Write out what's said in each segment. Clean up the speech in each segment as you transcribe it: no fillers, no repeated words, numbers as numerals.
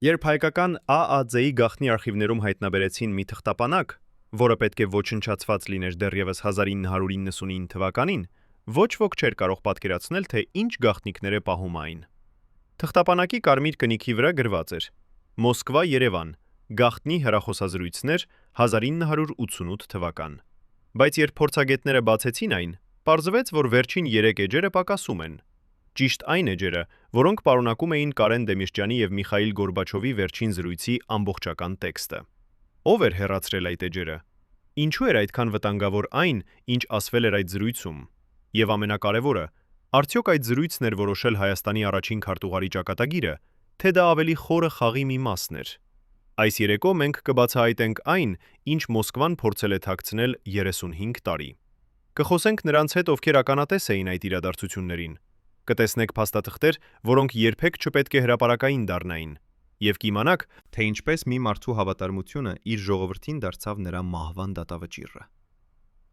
Երբ հայկական ԱԱԾ-ի գաղտնի արխիվներում հայտնաբերեցին մի թղթապանակ, որը պետք է ոչնչացված լիներ դեռևս 1999 թվականին, ոչ ոք չէր կարող պատկերացնել, թե ինչ գաղտնիքներ է պահում այն։ Թղթապանակի կարմիր կնիքի վրա գրված էր. Մոսկվա-Երևան, գաղտնի հեռախոսազրույցներ 1988 թվական։ Բայց երբ փորձագետները բացեցին այն, պարզվեց, որ վերջին 3 էջերը պակասում են։ Ճիշտ այն էջերը, որոնք պարունակում էին Կարեն Դեմիրճյանի եւ Միխայիլ Գորբաչովի վերջին զրույցի ամբողջական տեքստը։ Ով էր հեռացրել այդ էջերը։ Ինչու էր այդքան վտանգավոր այն, ինչ ասվել էր այդ զրույցում։ Եվ ամենակարևորը, արդյոք այդ զրույցն էր որոշել Հայաստանի առաջին քարտուղարի ճակատագիրը, թե դա ավելի խորը խաղի մի մասն էր։ Այս երեկո մենք կբացահայտենք այն, ինչ Մոսկվան փորձել է թաքցնել 35 տարի։ Կխոսենք նրանց հետ, ովքեր ականատես էին այդ իրադարձություններին։ Կտեսնեք փաստաթղթեր, որոնք երբեք չպետք է հրապարակային դառնային, եւ կիմանաք, թե ինչպես մի մարդու հավատարմությունը իր ժողովրդին դարձավ նրա մահվան դատավճիռը։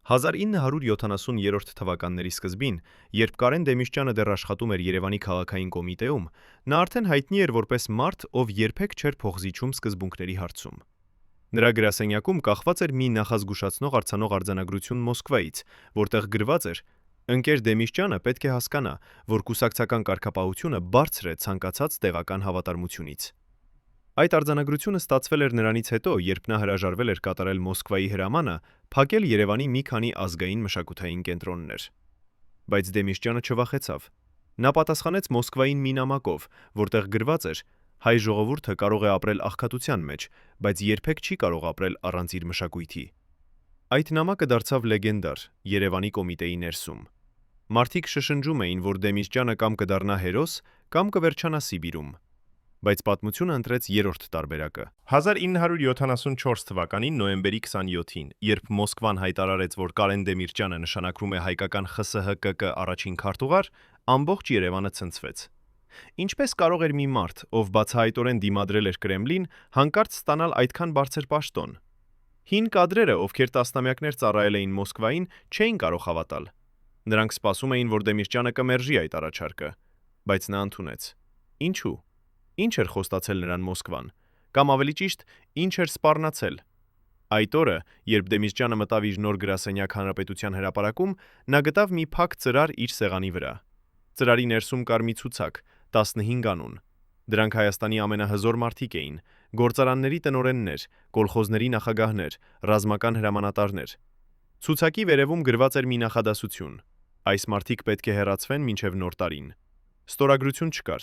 1970-րդ թվականների սկզբին, երբ Կարեն Դեմիրճյանը դեռ աշխատում էր Երևանի քաղաքային կոմիտեում, նա արդեն հայտնի էր որպես մարդ, ով երբեք չէր փոխզիջում սկզբունքների հարցում։ Նրա գրասենյակում կախված էր մի նախազգուշացնող արձանող արձանագրություն Մոսկվայից, որտեղ գրված էր. Ընկեր Դեմիրճյանը պետք է հասկանա, որ կուսակցական կարգապահությունը բարձր է ցանկացած տեղական հավատարմությունից։ Այդ արձանագրությունը ստացվել էր նրանից հետո, երբ նա հրաժարվել էր կատարել Մոսկվայի հրամանը փակել Երևանի մի քանի ազգային մշակութային կենտրոններ։ Բայց Դեմիրճյանը չվախեցավ։ Նա պատասխանեց Մոսկվային մի նամակով, որտեղ գրված էր. հայ ժողովուրդը կարող է ապրել աղքատության մեջ, բայց երբեք չի կարող ապրել առանց իր մշակույթի։ Այդ նամակը դարձավ լեգենդար Երևանի կոմիտեի ներսում։ Մարդիկ շշնջում էին, որ Դեմիրճյանը կամ կդառնա հերոս, կամ կվերջանա Սիբիրում։ Բայց պատմությունը ընտրեց երրորդ տարբերակը։ 1974 թվականի նոյեմբերի 27-ին, երբ Մոսկվան հայտարարեց, որ Կարեն Դեմիրճյանը նշանակվում է հայկական ԽՍՀԿ առաջին քարտուղար, ամբողջ Երևանը ցնցվեց։ Ինչպես կարող էր մի մարդ, ով բացահայտորեն դիմադրել էր Կրեմլին, հանկարծ ստանալ այդքան բարձր պաշտոն։ Հին կադրերը, ովքեր տասնամյակներ ծառայել էին Մոսկվային, չէին կարող հավատալ։ Նրանք սպասում էին, որ Դեմիրճյանը կմերժի այդ առաջարկը, բայց նա ընդունեց։ Ինչու՞։ Ինչ էր խոստացել նրան Մոսկվան, կամ ավելի ճիշտ, ինչ էր սպառնացել։ Այդ օրը, երբ Դեմիրճյանը մտավ իր նոր գրասենյակ Հանրապետության հրապարակում, նա գտավ մի փակ ծրար իր սեղանի վրա։ Ծրարի ներսում կար մի ցուցակ, 15 անուն։ Դրանք Հայաստանի ամենահզոր մարդիկ էին, գործարանների տնօրեններ, կոլխոզների նախագահներ, ռազմական հրամանատարներ։ Ցուցակի վերևում գրված էր մի նախադասություն. այս մարդիկ պետք է հեռացվեն մինչև նոր տարին։ Ստորագրություն չկար,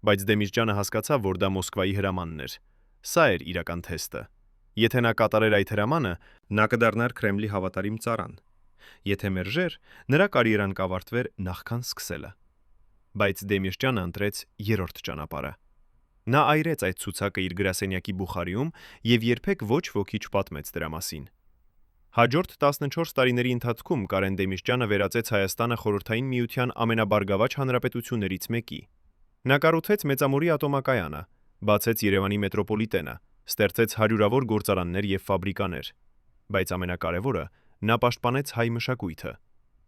բայց Դեմիրճյանը հասկացավ, որ դա Մոսկվայի հրամանն էր։ Սա էր իրական թեստը։ Եթե նա կատարեր այդ հրամանը, նա կդառնար Կրեմլի հավատարիմ ծառան։ Եթե մերժեր, նրա կարիերան կավարտվեր նախքան սկսելը։ Բայց Դեմիրճյանը ընտրեց երրորդ ճանապարհը։ Նա այրեց այդ ցուցակը իր գրասենյակի բուխարիում եւ երբեք ոչ ոքի չպատմեց դրա մասին։ Հաջորդ 14 տարիների ընթացքում Կարեն Դեմիրճյանը վերածեց Հայաստանը Խորհրդային Միության ամենաբարգավաճ հանրապետություններից մեկի։ Նա կառուցեց Մեծամորի ատոմակայանը, բացեց Երևանի մետրոպոլիտենը, ստեղծեց հարյուրավոր գործարաններ եւ ֆաբրիկաներ։ Բայց ամենակարևորը, նա պաշտպանեց հայ մշակույթը։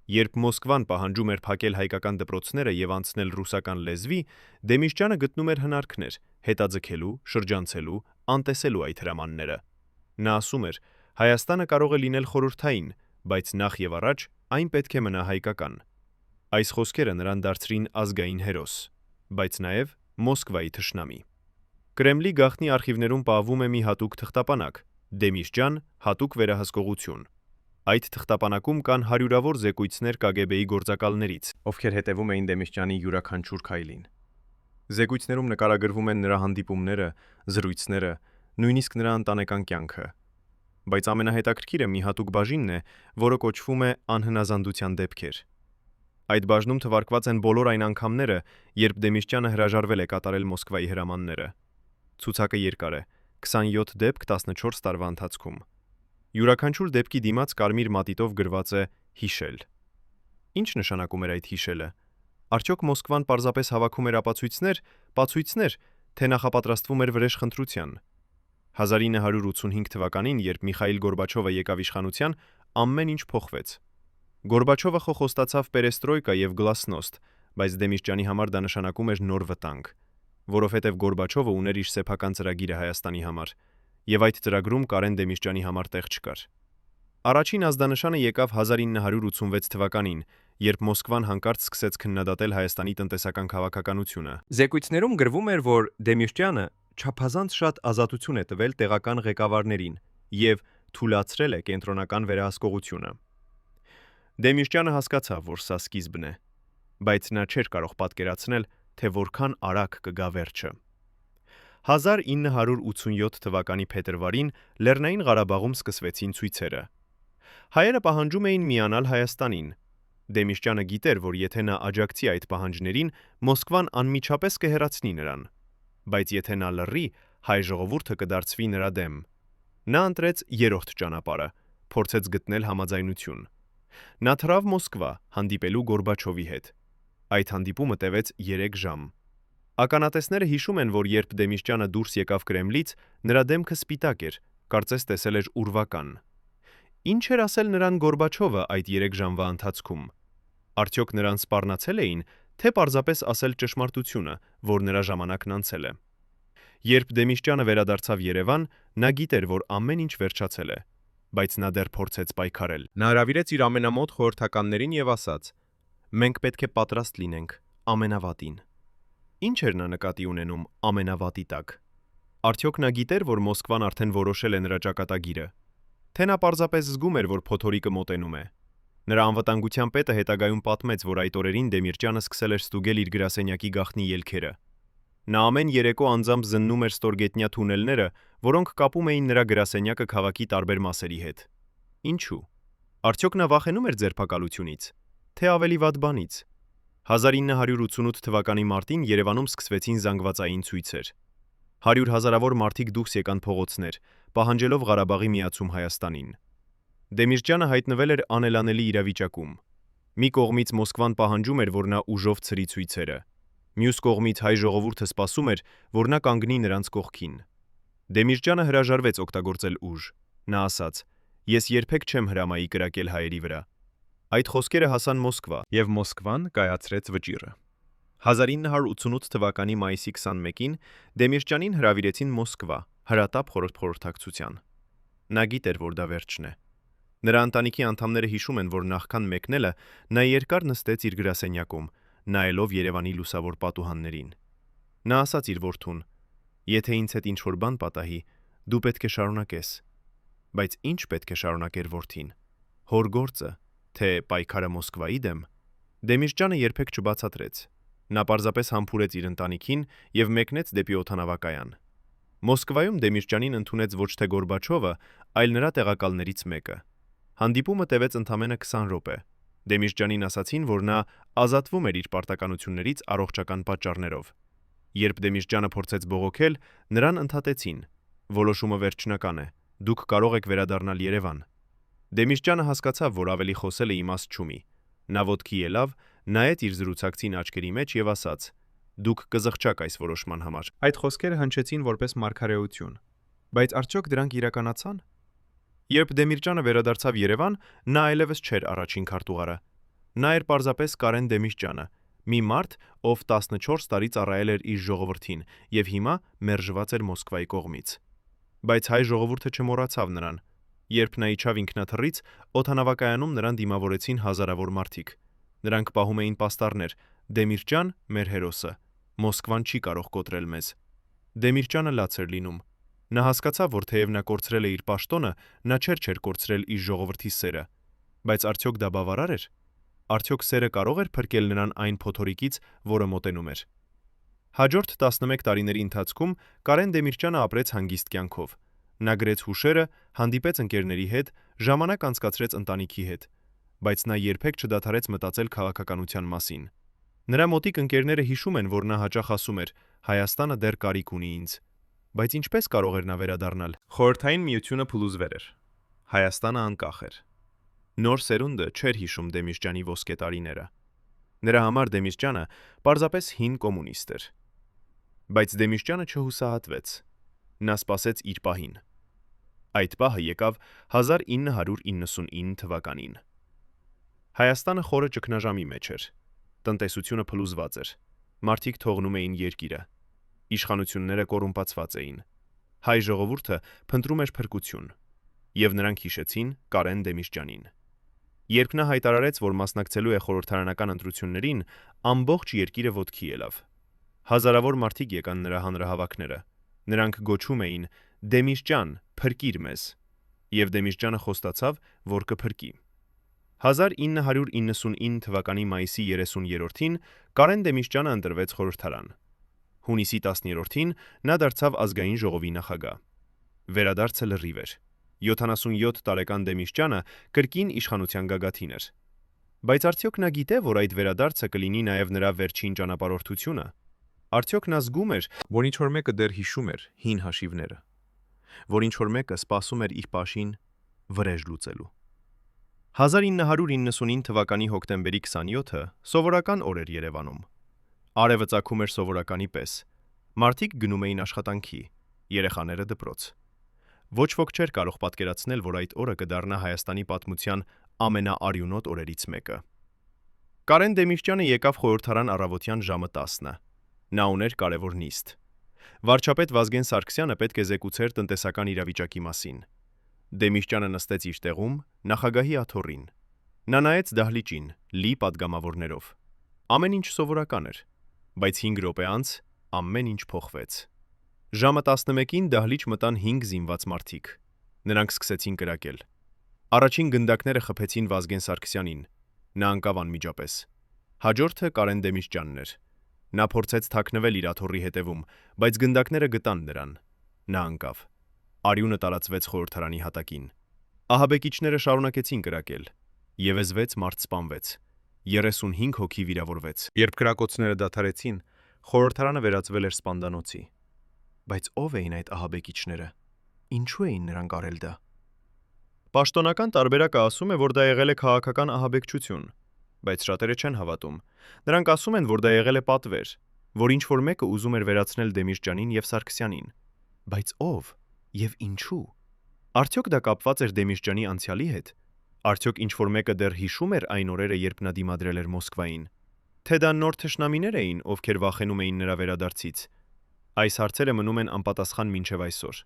Երբ Մոսկվան պահանջում էր փակել հայկական դպրոցները եւ անցնել ռուսական լեզվի, Դեմիրճյանը գտնում էր հնարքներ հետաձգելու, շրջանցելու, անտեսելու այդ հրամանները։ Նա ասում էր. Հայաստանը կարող է լինել խորհրդային, բայց նախ եւ առաջ այն պետք է մնա հայկական։ Այս խոսքերը նրան դարձրին ազգային հերոս, բայց նաեւ Մոսկվայի թշնամի։ Կրեմլի գաղտնի արխիվներում պահվում է մի հատուկ թղթապանակ՝ Դեմիրճյան հատուկ վերահսկողություն։ Այդ թղթապանակում կան հարյուրավոր զեկույցներ KGB-ի գործակալներից, ովքեր հետևում էին Դեմիրճյանի յուրաքանչյուր քայլին։ Զեկույցներում նկարագրվում են նրա հանդիպումները, զրույցները, նույնիսկ նրա ընտանեկան կյանքը։ Բայց ամենահետաքրքիրը մի հատուկ բաժինն է, որը կոչվում է անհնազանդության դեպքեր։ Այդ բաժնում թվարկված են բոլոր այն անգամները, երբ Դեմիրճյանը հրաժարվել է կատարել Մոսկվայի հրամանները։ Ցուցակը երկար է, 27 դեպք 14 տարվա ընթացքում։ Յուրաքանչյուր դեպքի դիմաց կարմիր մատիտով գրված է հիշել։ Ինչ նշանակում էր այդ հիշելը։ Արդյոք Մոսկվան պարզապես հավաքում էր ապացույցներ, թե նախապատրաստվում էր վրեժխնդրության։ 1985 թվականին, երբ Միխայիլ Գորբաչովը եկավ իշխանության, ամեն ինչ փոխվեց։ Գորբաչովը խոստացավ պերեստրոյկա եւ գլասնոստ, բայց Դեմիրճյանի համար դա նշանակում էր նոր վտանգ։ որովհետև Գորբաչովը ուներ իր սեփական ծրագիրը Հայաստանի համար, եւ այդ ծրագրում Կարեն Դեմիրճյանի համար տեղ չկար։ Առաջին ազդանշանը եկավ 1986 թվականին, երբ Մոսկվան հանկարծ սկսեց քննադատել Հայաստանի տնտեսական քաղաքականությունը։ Զեկույցներում գրվում էր, որ Դեմիրճյանը չափազանց շատ ազատություն է տվել տեղական ղեկավարներին եւ թույլատրել է կենտրոնական վերահսկողությունը։ Դեմիրճյանը հասկացավ, որ սա սկիզբն է, բայց նա չէր կարող պատկերացնել, թե որքան արագ կգա վերջը։ 1987 թվականի փետրվարին Լեռնային Ղարաբաղում սկսվեցին ցույցերը։ Հայերը պահանջում էին միանալ Հայաստանին։ Դեմիրճյանը գիտեր, որ եթե նա աջակցի այդ պահանջներին, Մոսկվան անմիջապես կհեռացնի նրան, բայց եթե նա լռի, հայ ժողովուրդը կդարձվի նրա դեմ։ Նա ընտրեց երրորդ ճանապարհը, փորձեց գտնել համաձայնություն։ Նա թռավ Մոսկվա, հանդիպելու Գորբաչովի հետ։ Այդ հանդիպումը տևեց 3 ժամ։ Ականատեսները հիշում են, որ երբ Դեմիրճյանը դուրս եկավ Կրեմլից, նրա դեմքը սպիտակ էր, կարծես տեսել էր ուրվական։ Ինչ էր ասել նրան Գորբաչովը այդ 3 ժամվա ընթացքում։ Արդյոք նրան սպառնացել էին, թե պարզապես ասել ճշմարտությունը, որ նրա ժամանակն անցել է։ Երբ Դեմիրճյանը վերադարձավ Երևան, նա գիտեր, որ ամեն ինչ վերջացել է, բայց նա դեռ փորձեց պայքարել։ Նա հրավիրեց իր ամենամոտ խորհրդականներին եւ ասաց. «Մենք պետք է պատրաստ լինենք ամենավատին»։ Ինչ էր նա նկատի ունենում ամենավատի տակ։ Արդյոք նա գիտեր, որ Մոսկվան արդեն որոշել է նրա ճակատագիրը, թե նա պարզապես զգում էր, որ փոթորիկը մոտենում է։ Նրա անվտանգության պետը հետագայում պատմեց, որ այդ օրերին Դեմիրճյանը սկսել էր ստուգել իր գրասենյակի գաղտնի ելքերը։ Նա ամեն երեկո անձամբ զննում էր ստորգետնյա թունելները, որոնք կապում էին նրա գրասենյակը քաղաքի տարբեր մասերի հետ։ Ինչու՞։ Արդյոք նա վախենում էր ձերբակալությունից, թե ավելի վատ բանից։ 1988 թվականի մարտին Երևանում սկսվեցին զանգվածային ցույցեր։ 100 հազարավոր մարդիկ դուրս եկան փողոցներ, պահանջելով Ղարաբաղի միացում Հայաստանին։ Դեմիրճյանը հայտնվել էր անելանելի իրավիճակում։ Մի կողմից Մոսկվան պահանջում էր, որ նա ուժով ցրի ցույցերը։ Մյուս կողմից հայ ժողովուրդը սպասում էր, որ նա կանգնի նրանց կողքին։ Դեմիրճյանը հրաժարվեց օգտագործել ուժ։ Նա ասաց. «Ես երբեք չեմ հրամայի կրակել հայերի վրա»։ Այդ խոսքերը հասան Մոսկվա, եւ Մոսկվան կայացրեց վճիռը։ 1988 թվականի մայիսի 21-ին Դեմիրճյանին հրավիրեցին Մոսկվա, հրատապ խորհրդակցության։ Նա գիտեր, որ դա վերջն է։ Նրա ընտանիքի անդամները հիշում են, որ նախքան մեկնելը նա երկար նստեց իր գրասենյակում, նայելով Երևանի լուսավոր պատուհաններին։ Նա ասաց իր որդուն. «Եթե ինձ հետ ինչ-որ բան պատահի, դու պետք է շարունակես»։ Բայց ինչ պետք է շարունակեր որդին։ Հոր գործը, թե պայքարը Մոսկվայի դեմ։ Դեմիրճյանը երբեք չբացատրեց։ Նա պարզապես համբուրեց իր ընտանիքին եւ մեկնեց դեպի օդանավակայան։ Մոսկվայում Դեմիրճյանին ընդունեց ոչ թե Գորբաչովը, այլ նրա տեղակալներից մեկը։ Հանդիպումը տևեց ընդամենը 20 րոպե։ Դեմիրճյանին ասացին, որ նա ազատվում էր իր պարտականություններից առողջական պատճառներով։ Երբ Դեմիրճյանը փորձեց բողոքել, նրան ընդհատեցին. «Որոշումը վերջնական է, դուք կարող եք վերադառնալ Երևան»։ Դեմիրճյանը հասկացավ, որ ավելի խոսելը իմաստ չունի։ Նա ոտքի ելավ, նայեց իր զրուցակցին աչքերի մեջ եւ ասաց. «Դուք կզղջաք այս որոշման համար»։ Այդ խոսքերը հնչեցին որպես մարգարեություն։ Բայց արդյոք դրանք իրականացան։ Երբ Դեմիրճյանը վերադարձավ Երևան, նա այլևս չէր առաջին քարտուղարը։ Նա էր պարզապես Կարեն Դեմիրճյանը, մի մարդ, ով 14 տարի ծառայել էր իր ժողովրդին եւ հիմա մերժված էր Մոսկվայի կողմից։ Բայց հայ ժողովուրդը չմոռացավ նրան։ Երբ նա իջավ ինքնաթռից, օդանավակայանում նրան դիմավորեցին հազարավոր մարդիկ։ Նրանք պահում էին պաստառներ. «Դեմիրճյան, մեր հերոսը, Մոսկվան չի կարող կոտրել մեզ»։ Դեմիրճյանը լաց էր լինում։ Նա հասկացավ, որ թեև նա կորցրել է իր պաշտոնը, նա չէր կորցրել իր ժողովրդի սերը։ Բայց արդյոք դա բավարար էր։ Արդյոք սերը կարող էր փրկել նրան այն փոթորիկից, որը մոտենում էր։ Հաջորդ 11 տարիների ընթացքում Կարեն Դեմիրճյանը ապրեց հանգիստ կյանքով։ Նա գրեց հուշերը, հանդիպեց ընկերների հետ, ժամանակ անցկացրեց ընտանիքի հետ, բայց նա երբեք չդադարեց մտածել քաղաքականության մասին։ Նրա մոտիկ ընկերները հիշում են, որ նա հաճախ ասում էր. «Հայաստանը դեռ կարիք ունի ինձ»։ Բայց ինչպես կարող էր նա վերադառնալ։ Խորհրդային միությունը փլուզվել էր։ Հայաստանը անկախ էր։ Նոր սերունդը չէր հիշում Դեմիրճյանի ոսկե տարիները։ Նրա համար Դեմիրճյանը պարզապես հին կոմունիստ էր։ Բայց Դեմիրճյանը չհուսահատվեց։ Նա սպասեց իր պահին։ Այդ պահը եկավ 1999 թվականին։ Հայաստանը խորը ճգնաժամի մեջ էր։ Տնտեսությունը փլուզված էր։ Մարդիկ թողնում էին երկիրը։ Իշխանությունները կոռումպացված էին։ Հայ ժողովուրդը փնտրում էր փրկություն, եւ նրանք հիշեցին Կարեն Դեմիրճյանին։ Երբ նա հայտարարեց, որ մասնակցելու է խորհրդարանական ընտրություններին, ամբողջ երկիրը ոտքի ելավ։ Հազարավոր մարդիկ եկան նրա հանրահավաքները։ Նրանք գոչում էին «Դեմիրճյան, փրկիր մեզ», եւ Դեմիրճյանը խոստացավ, որ կփրկի։ 1999 թվականի մայիսի 30-ին Կարեն Դեմիրճյանը ընտրվեց խորհրդարան։ Հունիսի 10-ին նա դարձավ ազգային ժողովի նախագահ։ Վերադարձը լրիվ էր։ 77 տարեկան Դեմիրճյանը կրկին իշխանության գագաթին էր։ Բայց արդյոք նա գիտե, որ այդ վերադարձը կլինի նաև նրա վերջին ճանապարհորդությունը։ Արդյոք նա զգում էր, որ ինչ-որ մեկը դեռ հիշում էր հին հաշիվները, որ ինչ-որ մեկը սպասում էր իր պաշին վրեժ լուծելու։ 1999 թվականի հոկտեմբերի 27-ը սովորական օր էր Երևանում։ Արևը ծագում էր սովորականի պես։ Մարդիկ գնում էին աշխատանքի, երեխաները դպրոց։ Ոչ ոք չէր կարող պատկերացնել, որ այդ օրը կդառնա Հայաստանի պատմության ամենաարյունոտ օրերից մեկը։ Կարեն Դեմիրճյանը եկավ խորհրդարան առավոտյան ժամը 10-ը։ Նա ուներ կարևոր նիստ։ Վարչապետ Վազգեն Սարգսյանը պետք է զեկուցեր տնտեսական իրավիճակի մասին։ Դեմիրճյանը նստեց իր տեղում, նախագահի աթոռին։ Նա նայեց դահլիճին, լի պատգամավորներով։ Ամեն ինչ սովորական էր, բայց 5 րոպե անց ամեն ինչ փոխվեց։ Ժամը 11-ին դահլիճ մտան 5 զինված մարդիկ։ Նրանք սկսեցին կրակել։ Առաջին գնդակները խփեցին Վազգեն Սարգսյանին։ Նա անկավ անմիջապես։ Հաջորդը Կարեն Դեմիրճյանն էր։ Նա փորձեց թաքնվել իր աթոռի հետևում, բայց գնդակները գտան նրան։ Նա անկավ։ Արյունը տարածվեց խորհրդարանի հատակին։ Ահաբեկիչները շարունակեցին կրակել։ Եվս 6 մարդ սպանվեց։ 35 հոգի վիրավորվեց։ Երբ կրակոցները դադարեցին, խորհրդարանը վերածվել էր սպանդանոցի։ Բայց ով էին այդ ահաբեկիչները։ Ինչու էին նրանք արել դա։ Պաշտոնական տարբերակը ասում է, որ դա եղել է քաղաքական ահաբեկչություն, բայց շատերը չեն հավատում։ Նրանք ասում են, որ դա եղել է պատվեր, որ ինչ-որ մեկը ուզում էր վերացնել Դեմիրճյանին եւ Սարգսյանին։ Բայց ով եւ ինչու։ Արդյոք դա կապված էր Դեմիրճյանի անցյալի հետ։ Արդյոք ինչ-որ մեկը դեռ հիշում էր այն օրերը, երբ նա դիմադրել էր Մոսկվային։ Թե դա նոր թշնամիներ էին, ովքեր վախենում էին նրա վերադարձից։ Այս հարցերը մնում են անպատասխան մինչև այսօր։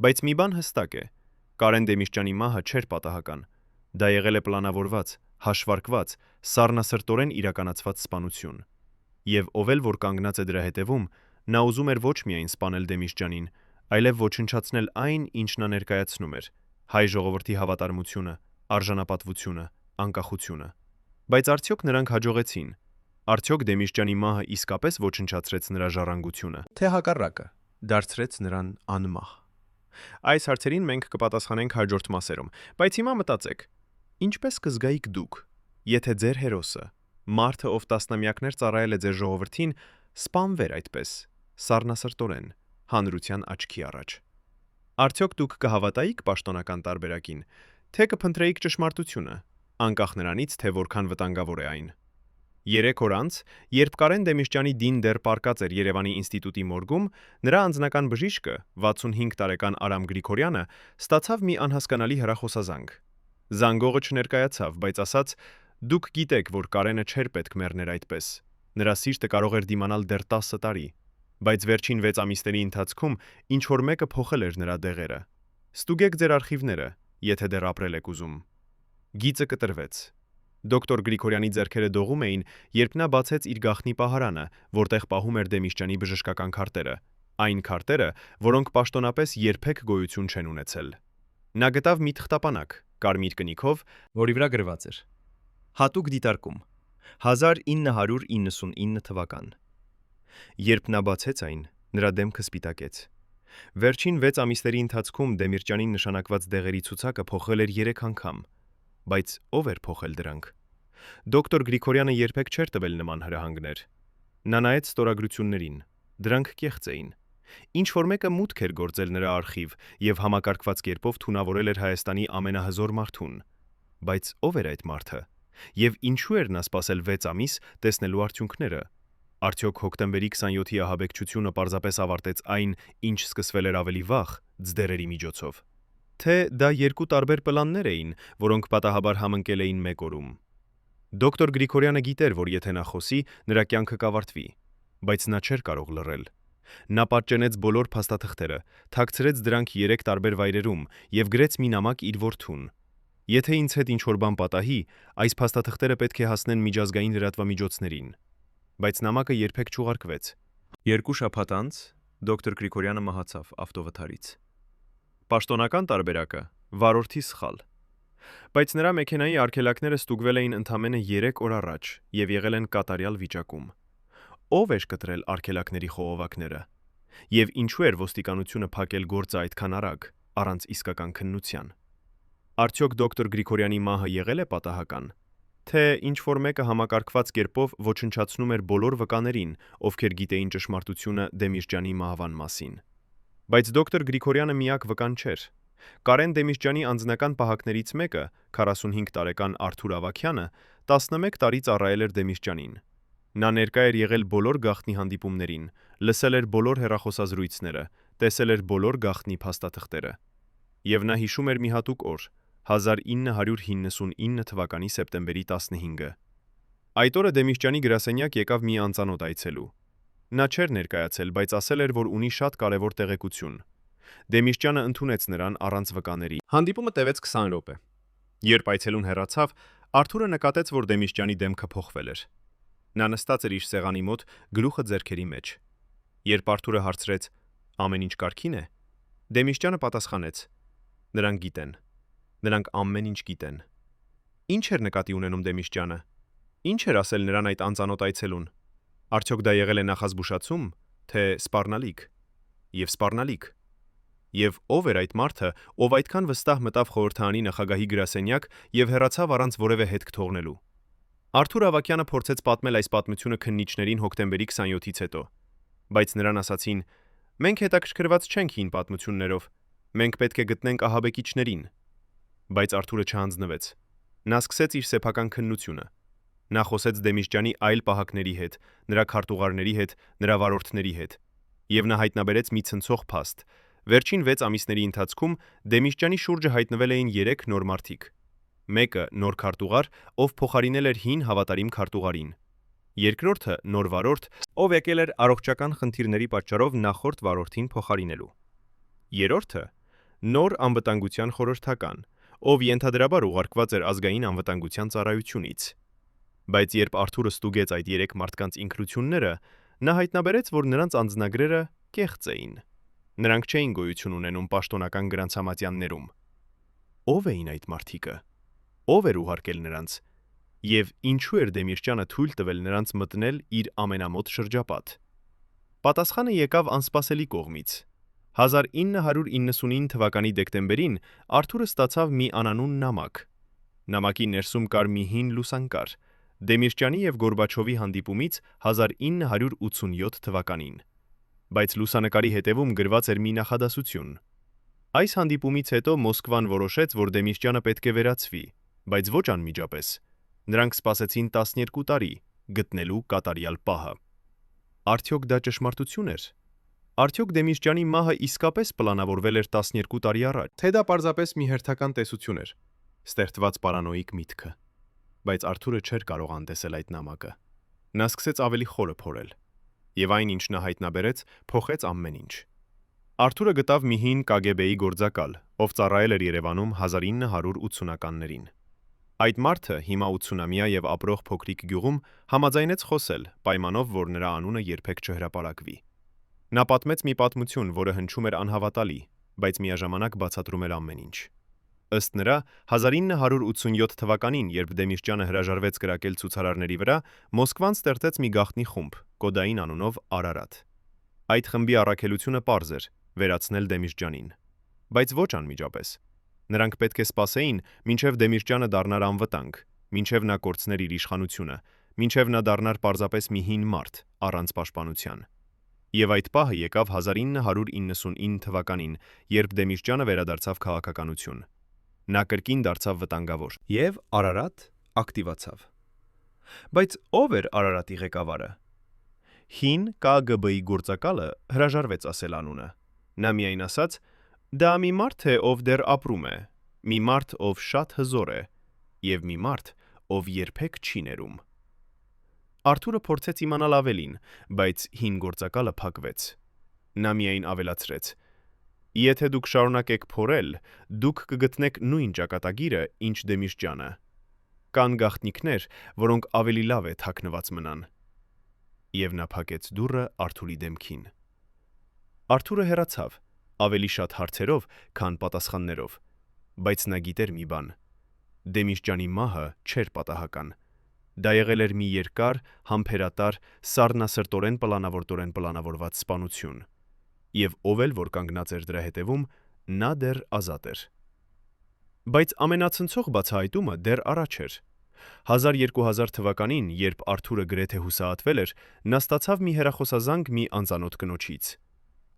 Բայց մի բան հստակ է. Կարեն Դեմիրճյանի մահը չէր պատահական։ Դա եղել է պլանավորված, հաշվարկված, սառնասրտորեն իրականացված սպանություն։ Եվ ով էլ որ կանգնած է դրա հետևում, նա ուզում էր ոչ միայն սպանել Դեմիրճյանին, այլև ոչնչացնել այն, ինչ նա ներկայացնում էր՝ հայ ժողովրդի հավատարմությունը, արժանապատվությունը, անկախությունը։ Բայց արդյոք նրանք հաջողեցին։ Արդյոք Դեմիրճյանի մահը իսկապես ոչնչացրեց նրա ժառանգությունը, թե հակառակը, դարձրեց նրան անմահ։ Այս հարցերին մենք կպատասխանենք հաջորդ մասերում, բայց հիմա մտածեք. ինչպես կզգայիք դուք, եթե ձեր հերոսը, մարդը, ով տասնամյակներ ծառայել է ձեր ժողովրդին, սպանվեր այդպես, սառնասրտորեն, հանրության աչքի առաջ։ Արդյոք դուք կհավատայիք պաշտոնական տարբերակին, թե կփնտրեիք ճշմարտությունը, անկախ նրանից, թե որքան վտանգավոր է այն։ 3 օր անց, երբ Կարեն Դեմիրճյանի դին դեռ պառկած էր Երևանի ինստիտուտի մորգում, նրա անձնական բժիշկը, 65 տարեկան Արամ Գրիգորյանը, ստացավ մի անհասկանալի հեռախոսազանգ։ Զանգողը չներկայացավ, բայց ասաց. «Դուք գիտեք, որ Կարենը չէր պետք մեռներ այդպես։ Նրա սիրտը կարող էր դիմանալ դեռ 10 տարի, բայց վերջին 6 ամիսների ընթացքում ինչ-որ մեկը փոխել էր նրա դեղերը։ Ստուգեք ձեր արխիվները, եթե դեռ ապրել եք ուզում»։ Գիծը կտրվեց։ Դոկտոր Գրիգորյանի ձեռքերը դողում էին, երբ նա բացեց իր գաղտնի պահարանը, որտեղ պահում էր Դեմիրճյանի բժշկական քարտերը, այն քարտերը, որոնք պաշտոնապես երբեք գոյություն չեն ունեցել։ Նա գտավ մի թղթապանակ, կարմիր կնիքով, որի վրա գրված էր. Հատուկ դիտարկում 1999 թվական։ Երբ նա բացեց այն, նրա դեմքը սպիտակեց։ Վերջին 6 ամիսների ընթացքում Դեմիրճյանին նշանակված դեղերի ցուցակը փոխվել էր 3 անգամ, բայց ով էր փոխել դրանք։ Դոկտոր Գրիգորյանը երբեք չէր տվել նման հրահանգներ։ Նա նայեց ստորագրություններին, դրանք կեղծ էին։ Ինչ-որ մեկը մուտք էր գործել նրա արխիվ եւ համակարգված կերպով թունավորել էր Հայաստանի ամենահզոր մարդուն։ Բայց ով էր այդ մարդը։ Եվ ինչու էր նա սպասել 6 ամիս տեսնելու արդյունքները։ Արդյոք հոկտեմբերի 27-ի ահաբեկչությունը պարզապես ավարտեց այն, ինչ սկսվել էր ավելի վաղ, ձդերերի միջոցով։ Թե դա երկու տարբեր պլաններ էին, որոնք պատահաբար համընկել էին մեկ օրում։ Դոկտոր Գրիգորյանը գիտեր, որ եթե նա խոսի, նրա կյանքը կավարտվի, բայց նա չէր կարող լռել։ Նա պատճենեց բոլոր փաստաթղթերը, թաքցրեց դրանք 3 տարբեր վայրերում եւ գրեց մի նամակ իր որդուն. Եթե ինձ հետ ինչ-որ բան պատահի, այս փաստաթղթերը պետք է հասնեն միջազգային լրատվամիջոցներին։ Բայց նամակը երբեք չուղարկվեց։ 2 շաբաթ անց դոկտոր Գրիգորյանը մահացավ ավտովթարից։ Պաշտոնական տարբերակը վարորդի սխալ։ Բայց նրա մեքենայի արգելակները ստուգվել էին ընդամենը 3 օր առաջ եւ եղել են կատարյալ վիճակում։ Ո՞վ էր կտրել արգելակների խողովակները։ Եվ ինչու էր ոստիկանությունը փակել գործը այդքան արագ, առանց իսկական քննության։ Արդյոք դոկտոր Գրիգորյանի մահը եղել է պատահական, թե ինչ-որ մեկը համակարգված կերպով ոչնչացնում էր բոլոր վկաներին, ովքեր գիտեին ճշմարտությունը Դեմիրճյանի մահվան մասին։ Բայց դոկտոր Գրիգորյանը միակ վկան չէր։ Կարեն Դեմիրճյանի անձնական պահակներից մեկը, 45 տարեկան Արթուր Ավագյանը, 11 տարի ծառայել էր Դեմիրճյանին։ Նա ներկա էր եղել բոլոր գաղտնի հանդիպումներին, լսել էր բոլոր հեռախոսազրույցները, տեսել էր բոլոր գաղտնի փաստաթղթերը։ Եվ նա հիշում էր մի հատուկ օր, 1999 թվականի սեպտեմբերի 15-ը։ Այդ օրը Դեմիրճյանի գրասենյակ եկավ մի անծանոթ այցելու։ Նա չէր ներկայացել, բայց ասել էր, որ ունի շատ կարևոր տեղեկություն։ Դեմիրճյանը ընդունեց նրան առանց վկաների։ Հանդիպումը տևեց 20 րոպե։ Երբ այցելուն հեռացավ, Արթուրը նկատեց, որ Դեմիրճյանի դեմքը փոխվել էր։ Նա նստած էր իր սեղանի մոտ, գլուխը ձեռքերի մեջ։ Երբ Արթուրը հարցրեց. «Ամեն ինչ կարգին է», Դեմիրճյանը պատասխանեց. «Նրանք գիտեն։ Նրանք ամեն ինչ գիտեն»։ Ինչ էր նկատի ունենում Դեմիրճյանը։ Ինչ էր ասել նրան այդ անծանոթ այցելուն։ Արդյոք դա եղել է նախազգուշացում, թե սպառնալիք։ Եվ սպառնալիք։ Եվ ով էր այդ մարդը, ով այդքան վստահ մտավ խորհրդարանի նախագահի գրասենյակ եւ հեռացավ առանց որևէ հետք թողնելու։ Արթուր Ավագյանը փորձեց պատմել այս պատմությունը քննիչներին հոկտեմբերի 27-ից հետո, բայց նրան ասացին. «Մենք հետաքրքրված չենք հին պատմություններով, մենք պետք է գտնենք ահաբեկիչներին»։ Բայց Արթուրը չհանձնվեց։ Նա սկսեց իր սեփական քննությունը։ Նա խոսեց Դեմիրճյանի այլ պահակների հետ, նրա քարտուղարների հետ, նրա վարորդների հետ։ Եվ նա հայտնաբերեց մի ցնցող փաստ։ Վերջին 6 ամիսների ընթացքում Դեմիրճյանի շուրջը հայտնվել էին 3 նոր մարդիկ։ Մեկը նոր քարտուղար, ով փոխարինել էր հին հավատարիմ քարտուղարին։ Երկրորդը նոր վարորդ, ով եկել էր առողջական խնդիրների պատճառով նախորդ վարորդին փոխարինելու։ Երրորդը նոր անվտանգության խորհրդական, ով ենթադրաբար ուղարկված էր ազգային անվտանգության ծառայությունից։ Բայց երբ Արթուրը ստուգեց այդ 3 մարդկանց ինքնությունները, նա հայտնաբերեց, որ նրանց անձնագրերը կեղծ էին։ Նրանք չէին գոյություն ունենում պաշտոնական գրանցամատյաններում։ Ո՞վ էին այդ մարդիկը։ Ո՞վ էր ուղարկել նրանց։ Եվ ինչու էր Դեմիրճյանը թույլ տվել նրանց մտնել իր ամենամոտ շրջապատ։ Պատասխանը եկավ անսպասելի կողմից։ 1999 թվականի դեկտեմբերին Արթուրը ստացավ մի անանուն նամակ։ Նամակի ներսում կար մի հին լուսանկար Դեմիրճյանի եւ Գորբաչովի հանդիպումից 1987 թվականին։ Բայց լուսանկարի հետևում գրված էր մի նախադասություն. Այս հանդիպումից հետո Մոսկվան որոշեց, որ Դեմիրճյանը պետք է վերացվի, բայց ոչ անմիջապես։ Նրանք սպասեցին 12 տարի գտնելու կատարյալ պահը։ Արդյոք դա ճշմարտություն էր։ Արդյոք Դեմիրճյանի մահը իսկապես պլանավորվել էր 12 տարի առաջ, թե դա պարզապես մի հերթական տեսություն էր, ստեղծված պարանոիկ միտքը։ Բայց Արթուրը չէր կարող անտեսել այդ նամակը։ Նա սկսեց ավելի խորը փորել, եւ այն, ինչ նա հայտնաբերեց, փոխեց ամեն ինչ։ Արթուրը գտավ մի հին KGB-ի գործակալ, ով ծառայել էր Երևանում 1980-ականներին։ Այդ մարդը հիմա 80-ամյա եւ ապրող փոքրիկ գյուղում համաձայնեց խոսել, պայմանով, որ նրա անունը երբեք չհրապարակվի։ Նա պատմեց մի պատմություն, որը հնչում էր անհավատալի, բայց միաժամանակ բացատրում էր ամեն ինչ։ Ըստ նրա, 1987 թվականին, երբ Դեմիրճյանը հրաժարվեց կրակել ցուցարարների վրա, Մոսկվան ստեղծեց մի գաղտնի խումբ, կոդային անունով Արարատ։ Այդ խմբի առաքելությունը պարզ էր՝ վերացնել Դեմիրճյանին։ Բայց ոչ անմիջապես։ Նրանք պետք է սպասեին, մինչև Դեմիրճյանը դառնար անվտանգ, մինչև նա կորցներ իր իշխանությունը, մինչև նա դառնար պարզապես մի հին մարդ, առանց պաշտպանության։ Եվ այդ պահը եկավ 1999 թվականին, երբ Դեմիրճյանը վերադարձավ քաղաքականություն։ Նա կրկին դարձավ վտանգավոր, եւ Արարատ ակտիվացավ։ Բայց ով էր Արարատի ղեկավարը։ Հին KGB-ի գործակալը հրաժարվեց ասել անունը։ Նա միայն ասաց. «Դա մի մարդ է, ով դեռ ապրում է, մի մարդ, ով շատ հզոր է, եւ մի մարդ, ով երբեք չի ներում»։ Արթուրը փորձեց իմանալ ավելին, բայց հին գործակալը փակվեց։ Նա միայն ավելացրեց. Եթե դուք շարունակեք փորել, դուք կգտնեք նույն ճակատագիրը, ինչ Դեմիշճյանը։ Կան գաղտնիքներ, որոնք ավելի լավ է թաքնված մնան։ Եվ նա փակեց դուռը Արթուրի դեմքին։ Արթուրը հեռացավ, ավելի շատ հարցերով, քան պատասխաններով, բայց նա գիտեր մի բան. Դեմիշճյանի մահը չէր պատահական։ Դա եղել էր մի երկար, համբերատար, սառնասրտորեն պլանավորված սպանություն։ Եվ ով էլ որ կանգնած էր դրա հետևում, նա դեռ ազատ էր։ Բայց ամենացնցող բացահայտումը դեռ առաջ էր։ 1200 թվականին, երբ Արթուրը գրեթե հուսահատվել էր, նա ստացավ մի հեռախոսազանգ մի անծանոթ կնոջից։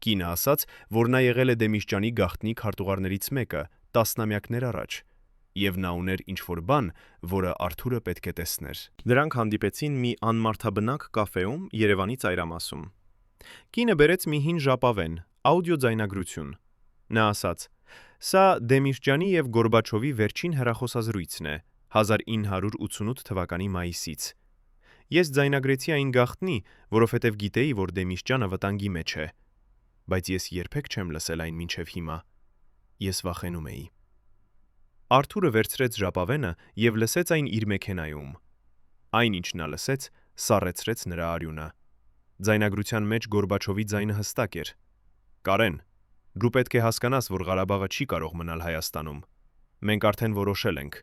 Կինը ասաց, որ նա եղել է Դեմիշճյանի գաղտնի քարտուղարներից մեկը 10-ամյակներ առաջ, եւ նա ուներ ինչ-որ բան, որը Արթուրը պետք է տեսներ։ Նրանք հանդիպեցին մի անմարդաբնակ կաֆեում Երևանի ծայրամասում։ Կինը բերեց մի հին ժապավեն, աուդիո ձայնագրություն։ Նա ասաց. «Սա Դեմիշճյանի եւ Գորբաչովի վերջին հեռախոսազրույցն է, 1988 թվականի մայիսից։ Ես ձայնագրեցի այն գաղտնի, որովհետեւ գիտեի, որ Դեմիշճյանը վտանգի մեջ է, բայց ես երբեք չեմ լսել այն մինչեւ հիմա։ Ես վախենում էի»։ Արթուրը վերցրեց ժապավենը եւ լսեց այն իր մեքենայում։ Այն, ինչ նա լսեց, սառեցրեց նրա արյունը։ Ձայնագրության մեջ Գորբաչովի ձայնը հստակ էր. «Կարեն, դու պետք է հասկանաս, որ Ղարաբաղը չի կարող մնալ Հայաստանում։ Մենք արդեն որոշել ենք։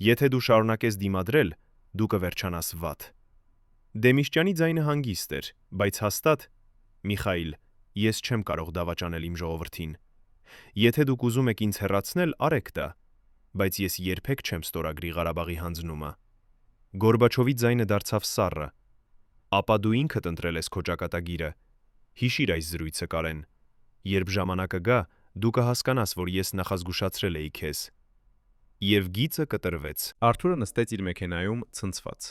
Եթե դու շարունակես դիմադրել, դու կվերջանաս վատ»։ Դեմիշճյանի ձայնը հանգիստ էր, բայց հաստատ. «Միխայիլ, ես չեմ կարող դավաճանել իմ ժողովրդին։ Եթե դուք ուզում եք ինձ հեռացնել, արեք դա, բայց ես երբեք չեմ ստորագրի Ղարաբաղի հանձնումը»։ Գորբաչովի ձայնը դարձավ սառը. «Ապա դու ինքդ ընտրել ես քո ճակատագիրը։ Հիշիր այս զրույցը, Կարեն։ Երբ ժամանակը գա, դու կհասկանաս, որ ես նախազգուշացրել էի քեզ»։ Եվ գիծը կտրվեց։ Արթուրը նստեց իր մեքենայում ցնցված։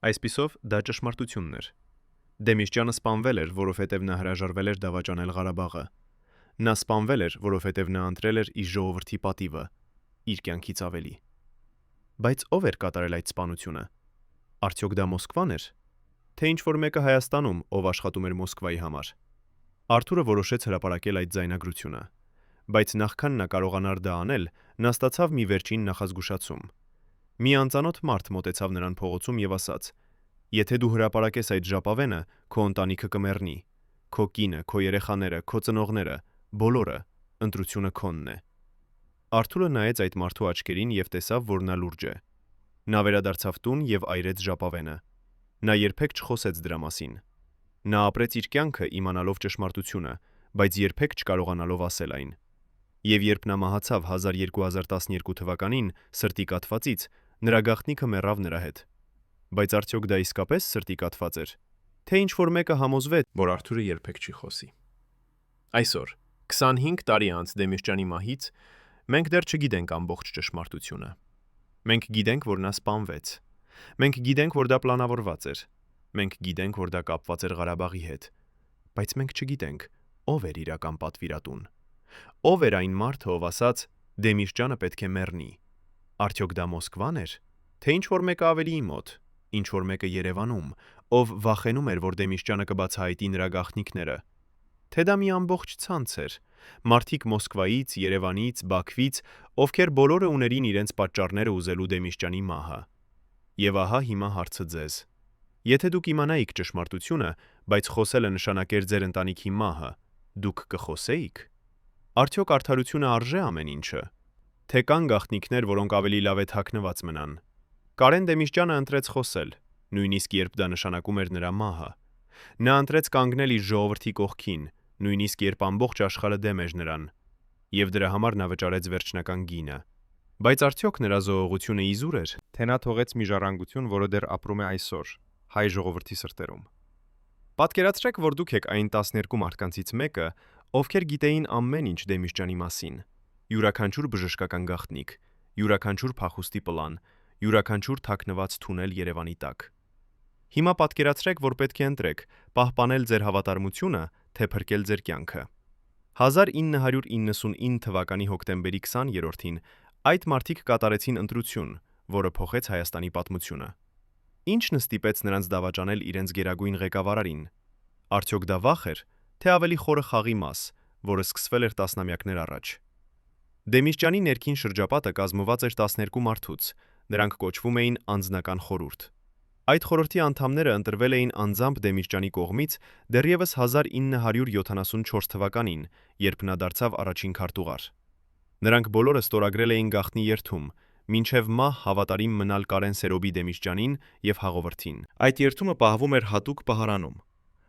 Այսպիսով, դա ճշմարտությունն էր։ Դեմիշճյանը սպանվել էր, որովհետև նա հրաժարվել էր դավաճանել Ղարաբաղը։ Նա սպանվել էր, որովհետև նա ընտրել էր իր ժողովրդի պատիվը, իր կյանքից ավելի։ Բայց ով էր կատարել այդ սպանությունը։ Արդյոք դա Մոսկվան էր, թե ինչ-որ մեկը Հայաստանում, ով աշխատում էր Մոսկվայի համար։ Արթուրը որոշեց հրապարակել այդ ձայնագրությունը, բայց նախքան նա կարողանար դա անել, նա ստացավ մի վերջին նախազգուշացում։ Մի անծանոթ մարդ մոտեցավ նրան փողոցում եւ ասաց. «Եթե դու հրապարակես այդ ժապավենը, քո ընտանիքը կմեռնի, քո կինը, քո երեխաները, քո ծնողները, բոլորը, ընտրությունը քոնն է»։ Արթուրը նայեց այդ մարդու աչքերին եւ տեսավ, որ նա լուրջ է։ Նա վերադարձավ տուն եւ այրեց ժապավենը։ Նա երբեք չխոսեց դրա մասին։ Նա ապրեց իր կյանքը իմանալով ճշմարտությունը, բայց երբեք չկարողանալով ասել այն։ Եվ երբ նա մահացավ 1212 թվականին սրտի կաթվածից, նրա գաղտնիքը մեռավ նրա հետ։ Բայց արդյոք դա իսկապես սրտի կաթված էր, թե ինչ-որ մեկը համոզվեց, որ Արթուրը երբեք չի խոսի։ Այսօր, 25 տարի անց Դեմիշճյանի մահից, մենք դեռ չգիտենք ամբողջ ճշմարտությունը։ Մենք գիտենք, որ նա սպանվեց։ Մենք գիտենք, որ դա պլանավորված էր։ Մենք գիտենք, որ դա կապված էր Ղարաբաղի հետ։ Բայց մենք չգիտենք, ով էր իրական պատվիրատուն։ Ով էր այն մարդը, ով ասաց. «Դեմիշճյանը պետք է մեռնի»։ Արդյոք դա Մոսկվան էր, թե ինչ-որ մեկը ավելի մոտ, ինչ-որ մեկը Երևանում, ով վախենում էր, որ Դեմիշճյանը կբացահայտի նրա գաղտնիքները։ Թե դա մի ամբողջ ցանց էր, մարդիկ Մոսկվայից, Երևանից, Բաքվից, ովքեր բոլորը ուներին իրենց պատճառները ուզելու Դեմիշճյանի մահը։ Եվ ահա հիմա հարցը ձեզ. եթե դուք իմանայիք ճշմարտությունը, բայց խոսելը նշանակեր ձեր ընտանիքի մահը, դուք կխոսեիք։ Արդյոք արդարությունը արժե ամեն ինչը։ Թե կան գաղտնիքներ, որոնք ավելի լավ է թաքնված մնան։ Կարեն Դեմիշճյանը ընտրեց խոսել, նույնիսկ երբ դա նշանակում էր նրա մահը։ Նա ընտրեց կանգնել իր ժողովրդի կողքին, նույնիսկ երբ ամբողջ աշխարհը դեմ էր նրան, եւ դրա համար նա վճարեց վերջնական գինը։ Բայց արդյոք նրա զոհողությունը իզուր էր, թե նա թողեց մի ժառանգություն, որը դեռ ապրում է այսօր հայ ժողովրդի սրտերում։ Պատկերացրեք, որ դուք եք այն 12 մարդկանցից մեկը, ովքեր գիտեին ամեն ինչ Դեմիշճյանի մասին, յուրաքանչյուր բժշկական գաղտնիք, յուրաքանչյուր փախուստի պլան, յուրաքանչյուր թաքնված թունել Երևանի տակ։ Հիմա պատկերացրեք, որ պետք է ընտրեք՝ պահպանել ձեր հավատարմությունը, թե փրկել ձեր կյանքը։ 1999 թվականի հոկտեմբերի 20-ին այդ մարդիկ կատարեցին ընտրություն, որը փոխեց Հայաստանի պատմությունը։ Ինչն ստիպեց նրանց դավաճանել իրենց գերագույն ղեկավարին։ Արդյոք դա վախ էր, թե ավելի խորը խաղի մաս, որը սկսվել էր տասնամյակներ առաջ։ Դեմիրճյանի ներքին շրջապատը կազմված էր 12 մարդուց, նրանք կոչվում էին անձնական խորհուրդ։ Այդ խորհրդի անդամները ընտրվել էին անձամբ Դեմիրճյանի կողմից դեռևս 1974 թվականին, երբ նա դարձավ առաջին քարտուղար։ Նրանք բոլորը ստորագրել էին գաղտնի երթում, մինչև մահ հավատարիմ մնալ Կարեն Սերոբի Դեմիրճյանին եւ Հաղովրդին։ Այդ երթումը պահվում էր հատուկ պահարանում,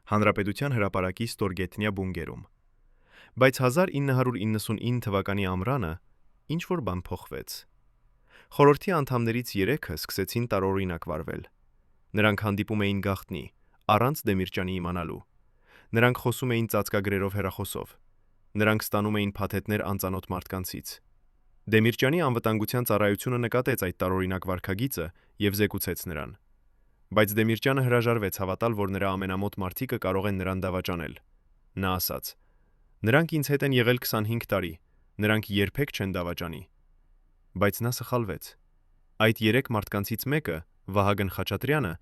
Հանրապետության հրապարակի ստորգետնյա բունկերում։ Բայց 1999 թվականի ամռանը ինչ-որ բան փոխվեց։ Խորհրդի անդամներից 3-ը սկսեցին տարօրինակ վարվել։ Նրանք հանդիպում էին գաղտնի, առանց Դեմիրճյանի իմանալու։ Նրանք խոսում էին ծածկագրերով հեռախոսով։ Նրանք ստանում էին փաթեթներ անծանոթ մարդկանցից։ Դեմիրճյանի անվտանգության ծառայությունը նկատեց այդ տարօրինակ վարքագիծը եւ զեկուցեց նրան։ Բայց Դեմիրճյանը հրաժարվեց հավատալ, որ նրա ամենամոտ մարդիկը կարող են նրան դավաճանել։ Նա ասաց. «Նրանք ինձ հետ են եղել 25 տարի, նրանք երբեք չեն դավաճանի»։ Բայց նա սխալվեց։ Այդ 3 մարդկանցից մեկը, Վահագն Խաչատրյանը,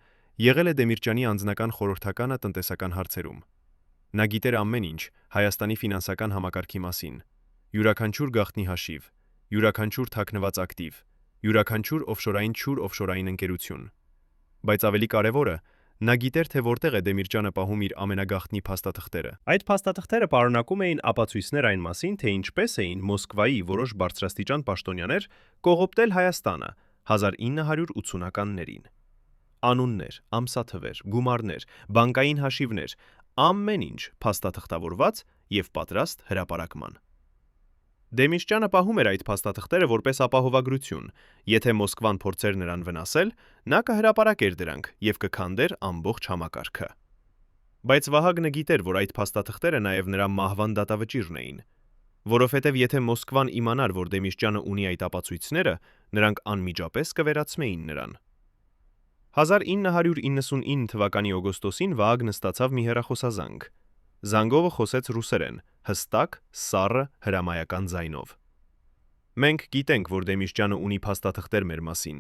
եղել է Դեմիրճյանի անձնական խորհրդականը տնտեսական հարցերում։ Նա գիտեր ամեն ինչ Հայաստանի ֆինանսական համակարգի մասին, յուրաքանչյուր գաղտնի հաշիվ, յուրաքանչյուր թաքնված ակտիվ, յուրաքանչյուր օֆշորային ընկերություն։ Բայց ավելի կարևորը, նա գիտեր, թե որտեղ է Դեմիրճյանը պահում իր ամենագաղտնի փաստաթղթերը։ Այդ փաստաթղթերը պարունակում էին ապացույցներ այն մասին, թե ինչպես էին Մոսկվայի որոշ բարձրաստիճան պաշտոնյաներ կողոպտել Հայաստանը 1980-ականներին։ Անուններ, ամսաթվեր, գումարներ, բանկային հաշիվներ, ամեն ինչ փաստաթղթավորված եւ պատրաստ հրապարակման։ Դեմիրճյանը պահում էր այդ փաստաթղթերը որպես ապահովագրություն, եթե Մոսկվան փորձեր նրան վնասել, նա կհրապարակեր դրանք եւ կքանդեր ամբողջ համակարգը։ Բայց Վահագնը գիտեր, որ այդ փաստաթղթերը նաեւ նրա մահվան դատավճիռն էին, որովհետեւ եթե Մոսկվան իմանար, որ Դեմիրճյանը ունի այդ ապացույցները, նրանք անմիջապես կվերացնեին նրան։ 1999 թվականի օգոստոսին Վահագնը ստացավ մի հեռախոսազանգ։ Զանգովը խոսեց ռուսերեն, հստակ, սառը հրամայական ձայնով։ «Մենք գիտենք, որ Դեմիրճյանը ունի փաստաթղթեր մեր մասին։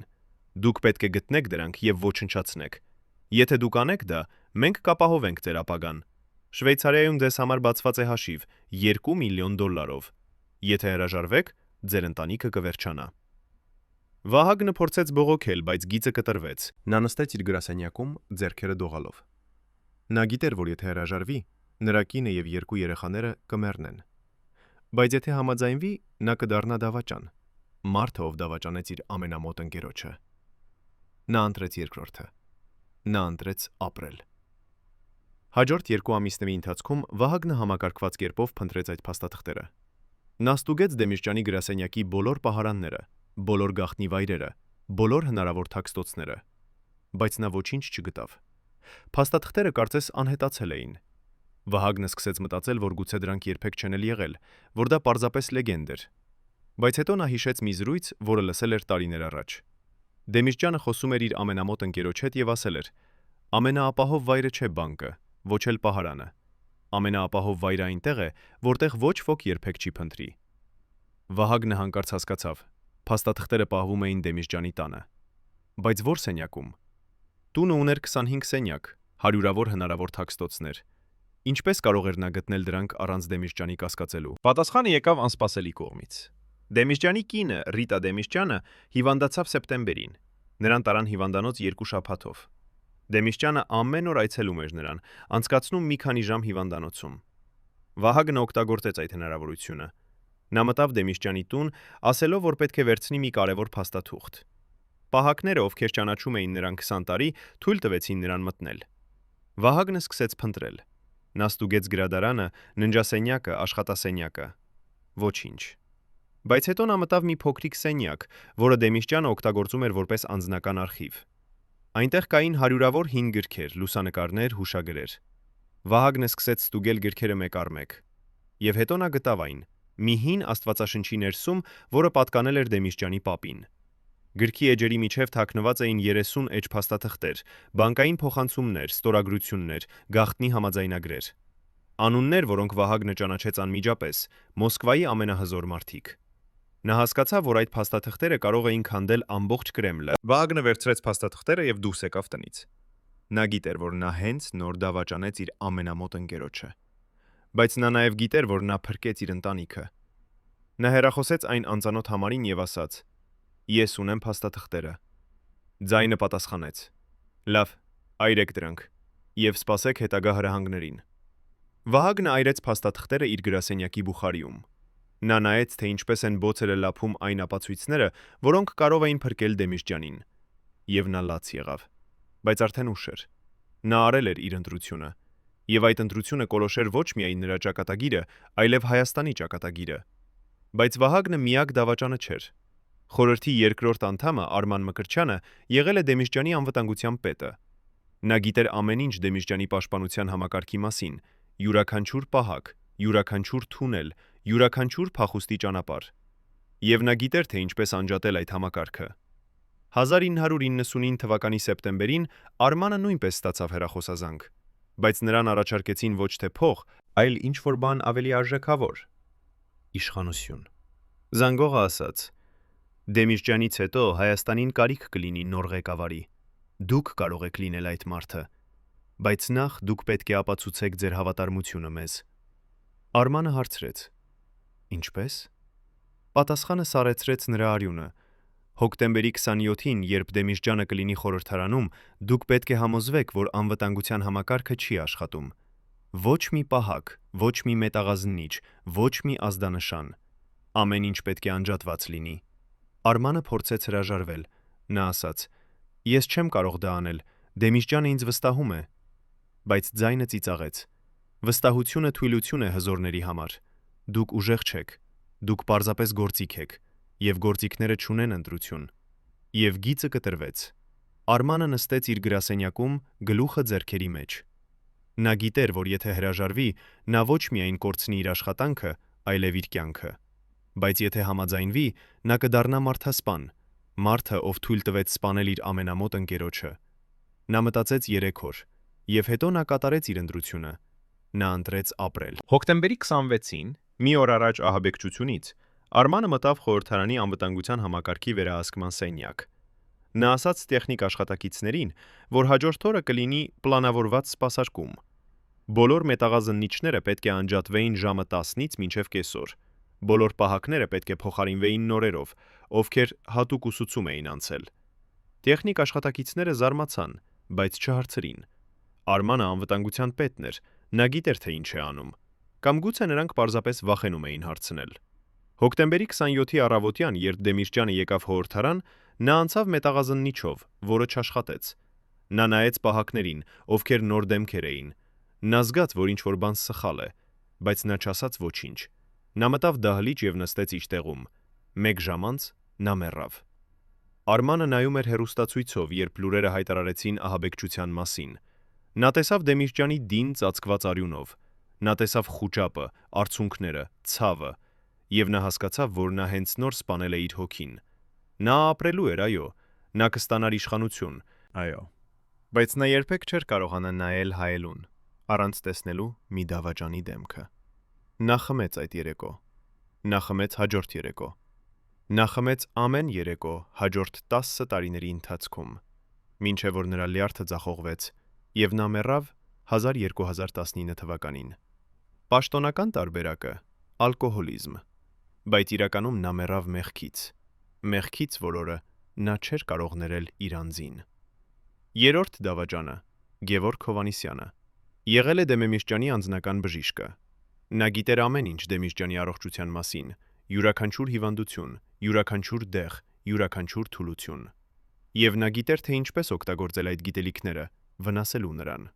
Դուք պետք է գտնեք դրանք եւ ոչնչացնեք։ Եթե դուք անեք դա, մենք կապահովենք ձեր ապագան։ Շվեյցարիայում ձեզ համար բացված է հաշիվ $2 միլիոն։ Եթե հրաժարվեք, ձեր ընտանիքը կվերջանա»։ Վահագնը փորձեց բողոքել, բայց գիծը կտրվեց։ Նա նստեց իր գրասենյակում, ձեռքերը դողալով։ Նա գիտեր, որ եթե հրաժարվի, նրա կինը եւ 2 երեխաները կմեռնեն։ Բայց եթե համաձայնվի, նա կդառնա դավաճան, մարդը, ով դավաճանեց իր ամենամոտ ընկերոջը։ Նա ընտրեց երկրորդը։ Նա ընտրեց ապրել։ Հաջորդ 2 ամիսների ընթացքում Վահագնը համակարգված կերպով փնտրեց այդ փաստաթղթերը։ Նա ստուգեց Դեմիրճյանի գրասենյակի բոլոր պահարանները, բոլոր գաղտնի վայրերը, բոլոր հնարավոր թաքստոցները, բայց նա ոչինչ չգտավ։ Փաստաթղթերը կարծես անհետացել էին։ Վահագնը սկսեց մտածել, որ գուցե դրանք երբեք չեն եղել, որ դա պարզապես լեգենդ էր։ Բայց հետո նա հիշեց մի զրույց, որը լսել էր տարիներ առաջ։ Դեմիրճյանը խոսում էր իր ամենամոտ ընկերոջ հետ եւ ասել էր. «Ամենաապահով վայրը չէ բանկը, ոչ էլ պահարանը։ Ամենաապահով վայրը այնտեղ է, որտեղ ոչ ոք երբեք չի փնտրի»։ Վահագնը հանկարծ հասկացավ. փաստաթղթերը պահվում էին Դեմիրճյանի տանը։ Բայց ո՞ր սենյակում։ Տունը ուներ 25 սենյակ, հարյուրավոր հնարավոր թաքստոցներ։ Ինչպես կարող էր նա գտնել դրանք առանց Դեմիրճյանի կասկածելու։ Պատասխանը եկավ անսպասելի կողմից։ Դեմիրճյանի կինը Ռիտա Դեմիրճյանը հիվանդացավ սեպտեմբերին։ Նրան տարան հիվանդանոց 2 շաբաթով։ Դեմիրճյանը ամեն օր այցելում էր նրան, անցկացնում մի քանի ժամ հիվանդանոցում։ Վահագնը օգտագործեց այդ հնարավորությունը։ Նա մտավ Դեմիրճյանի տուն, ասելով, որ պետք է վերցնի մի կարևոր փաստաթուղթ։ Պահակները, ովքեր ճանաչում էին նրան 20 տարի, թույլ տվեցին նրան մտնել։ Վահագնը սկսեց փնտրել։ Նա ստուգեց գրադարանը, ննջասենյակը, աշխատասենյակը։ Ոչինչ։ Բայց հետո նա մտավ մի փոքրիկ սենյակ, որը Դեմիրճյանը օգտագործում էր որպես անձնական արխիվ։ Այնտեղ կային հարյուրավոր հին գրքեր, լուսանկարներ, հուշագրեր։ Վահագնը սկսեց ստուգել գրքերը մեկ առ մեկ։ Եվ հետո նա գտավ այն՝ մի հին աստվածաշնչի ներսում, որը պատկանել էր Դեմիրճյանի պապին։ Գրքի էջերի միջև թաքնված էին 30 էջ փաստաթղթեր, բանկային փոխանցումներ, ստորագրություններ, գաղտնի համաձայնագրեր։ Անուններ, որոնք Վահագնը ճանաչեց անմիջապես, Մոսկվայի ամենահզոր մարդիկ։ Նա հասկացավ, որ այդ փաստաթղթերը կարող էին քանդել ամբողջ Կրեմլը։ Վահագնը վերցրեց փաստաթղթերը եւ դուրս եկավ տնից։ Նա գիտեր, որ նա հենց նոր դավաճանեց իր ամենամոտ ընկերոջը։ Բայց նա նաև գիտեր, որ նա փրկեց իր ընտանիքը։ Նա հեռախոսեց այն անծանոթ համարին եւ ասաց. «Ես ունեմ փաստաթղթերը»։ Ձայնը պատասխանեց. «Լավ, այրեք դրանք եւ սպասեք հետագա հրահանգներին»։ Վահագնը այրեց փաստաթղթերը իր գրասենյակի բուխարիում։ Նա նայեց, թե ինչպես են բոցերը լափում այն ապացույցները, որոնք կարող էին փրկել Դեմիրճյանին։ Եվ նա լաց եղավ։ Բայց արդեն ուշ էր։ Նա արել էր իր ընտրությունը, եւ այդ ընտրությունը կորոշեր ոչ միայն նրա ճակատագիրը, այլև Հայաստանի ճակատագիրը։ Բայց Վահագնը միակ դավաճանը չէր։ Խորհրդի երկրորդ անդամը Արման Մկրտչյանը եղել է Դեմիրճյանի անվտանգության պետը։ Նա գիտեր ամեն ինչ Դեմիրճյանի պաշտպանության համակարգի մասին՝ յուրաքանչյուր պահակ, յուրաքանչյուր թունել, յուրաքանչյուր փախուստի ճանապարհ։ Եվ նա գիտեր, թե ինչպես անջատել այդ համակարգը։ 1999 թվականի սեպտեմբերին Արմանը նույնպես ստացավ հեռախոսազանգ, բայց նրան առաջարկեցին ոչ թե փող, այլ ինչ-որ բան ավելի արժեքավոր՝ իշխանություն։ Զանգողը ասաց. «Դեմիրճյանից հետո Հայաստանին կարիք կլինի նոր ղեկավարի։ Դուք կարող եք լինել այդ մարդը, բայց նախ դուք պետք է ապացուցեք ձեր հավատարմությունը մեզ»։ Արմանը հարցրեց. «Ինչպես»։ Պատասխանը սառեցրեց նրա արյունը։ Հոկտեմբերի 27-ին, երբ Դեմիրճյանը կլինի խորհրդարանում, դուք պետք է համոզվեք, որ անվտանգության համակարգը չի աշխատում։ Ոչ մի պահակ, ոչ մի մետաղազնիչ, ոչ մի ազդանշան։ Ամեն ինչ պետք է անջատված լինի։ Արմանը փորձեց հրաժարվել։ Նա ասաց. «Ես չեմ կարող դա անել, Դեմիրճյանը ինձ վստահում է»։ Բայց ձայնը ծիծաղեց. «Վստահությունը թույլություն է հզորների համար։ Դուք ուժեղ չեք, դուք պարզապես գործիք եք, եւ գործիքները չունեն ընտրություն»։ Եվ գիծը կտրվեց։ Արմանը նստեց իր գրասենյակում, գլուխը ձեռքերի մեջ։ Նա գիտեր, որ եթե հրաժարվի, նա ոչ միայն կորցնի իր աշխատանքը, այլև իր կյանքը։ Բայց եթե համաձայնվի, նա կդառնա մարդասպան, մարդը, ով թույլ տվեց սպանել իր ամենամոտ ընկերոջը։ Նա մտածեց 3 օր, եւ հետո նա կատարեց իր ընտրությունը։ Նա ընտրեց ապրել։ Հոկտեմբերի 26-ին, մի օր առաջ ահաբեկչությունից, Արմանը մտավ խորհրդարանի անվտանգության համակարգի վերահսկման սենյակ։ Նա ասաց տեխնիկ աշխատակիցներին, որ հաջորդ օրը կլինի պլանավորված սպասարկում։ Բոլոր մետաղազննիչները պետք է անջատվեին ժամը 10-ից մինչև կեսօր։ Բոլոր պահակները պետք է փոխարինվեին նորերով, ովքեր հատուկ ուսուցում էին անցել։ Տեխնիկ աշխատակիցները զարմացան, բայց չհարցրին։ Արմանը անվտանգության պետն էր, նա գիտեր, թե ինչ է անում։ Կամ գուցե նրանք պարզապես վախենում էին հարցնել։ Հոկտեմբերի 27-ի առավոտյան, երբ Դեմիրճյանը եկավ խորհրդարան, նա անցավ մետաղազննիչով, որը չաշխատեց։ Նա նայեց պահակներին, ովքեր նոր դեմքեր էին։ Նա զգաց, որ ինչ-որ բան սխալ է, բայց նա չասաց ոչինչ։ Նա մտավ դահլիճ եւ նստեց իր տեղում։ 1 ժամ անց նա մեռավ։ Արմանը նայում էր հեռուստացույցով, երբ լուրերը հայտարարեցին ահաբեկչության մասին։ Նա տեսավ Դեմիրճյանի դին ծածկված արյունով։ Նա տեսավ խուճապը, արցունքները, ցավը, եւ նա հասկացավ, որ նա հենց նոր սպանել է իր հոգին։ Նա ապրելու էր, այո, նա կստանար իշխանություն, այո, բայց նա երբեք չէր կարողանա նայել հայելուն, առանց տեսնելու մի դավաճանի դեմքը։ Նա խմեց այդ երեկո։ Նա խմեց հաջորդ երեկո։ Նա խմեց ամեն երեկո հաջորդ 10 տարիների ընթացքում, մինչև որ նրա լյարդը ձախողվեց, եւ նա մեռավ 1219 թվականին։ Պաշտոնական տարբերակը ալկոհոլիզմ, բայց իրականում նա մեռավ մեղքից, որը նա չէր կարող ներել իր անձին։ Երրորդ դավաճանը Գևորգ Հովհաննիսյանը եղել է Դեմիրճյանի անձնական բժիշկը։ Նա գիտեր ամեն ինչ Դեմիրճյանի առողջության մասին, յուրաքանչյուր հիվանդություն, յուրաքանչյուր դեղ, յուրաքանչյուր թուլություն։ Եվ նա գիտեր, թե ինչպես օգտագործել այդ գիտելիքները, վնասելու նրան։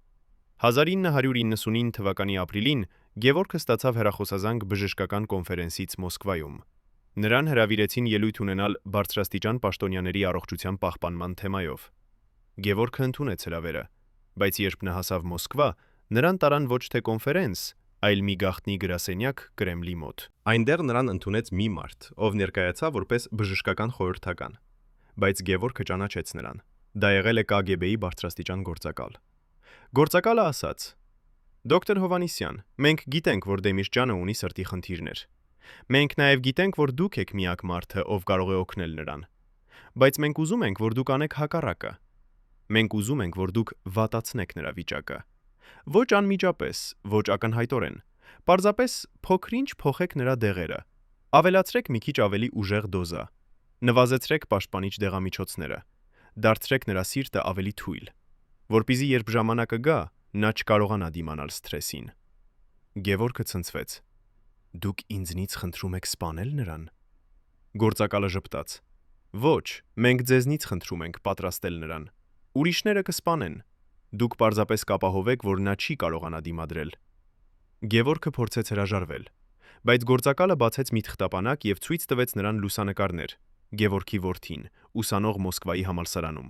1999 թվականի ապրիլին Գևորգը ստացավ հեռախոսազանգ բժշկական կոնֆերենսից Մոսկվայում։ Նրան հրավիրեցին ելույթ ունենալ բարձրաստիճան պաշտոնյաների առողջության պահպանման թեմայով։ Գևորգը ընդունեց հրավերը, բայց երբ նա հասավ Մոսկվա, նրան տարան ոչ թե կոնֆերենս, այլ մի գաղտնի գրասենյակ Կրեմլի մոտ։ Այնտեղ նրան ընդունեց մի մարդ, ով ներկայացավ որպես բժշկական խորհրդական։ Բայց Գևորգը ճանաչեց նրան։ Դա եղել է KGB-ի բարձրաստիճան գործակալ։ Գործակալը ասաց. «Դոկտոր Հովհաննիսյան, մենք գիտենք, որ Դեմիրճյանը ունի սրտի խնդիրներ։ Մենք նաև գիտենք, որ դուք եք միակ մարդը, ով կարող է օգնել նրան։ Բայց մենք ուզում ենք, որ դուք անեք հակառակը։ Մենք ուզում ենք, որ դուք վատացնեք նրա վիճակը։ Ոչ անմիջապես, ոչ ակնհայտորեն, Պարզապես փոքրինչ փոխեք նրա դեղերը։ Ավելացրեք մի քիչ ավելի ուժեղ դոզա։ Նվազեցրեք պաշտպանիչ դեղամիջոցները։ Դարձրեք նրա սիրտը ավելի թույլ, որպեսզի երբ ժամանակը գա, նա չկարողանա դիմանալ սթրեսին։ Գևորգը ցնցվեց։ Դուք ինձնից խնդրում եք սպանել նրան։ Գործակալը ժպտաց։ Ոչ, մենք ձեզնից խնդրում ենք պատրաստել նրան։ Ուրիշները կսպանեն։ Դուք պարզապես կապահովեք, որ նա չի կարողանա դիմադրել։ Գևորգը փորձեց հրաժարվել, բայց գործակալը բացեց մի թղթապանակ եւ ցույց տվեց նրան լուսանկարներ Գևորգի որդին, ուսանող Մոսկվայի համալսարանում։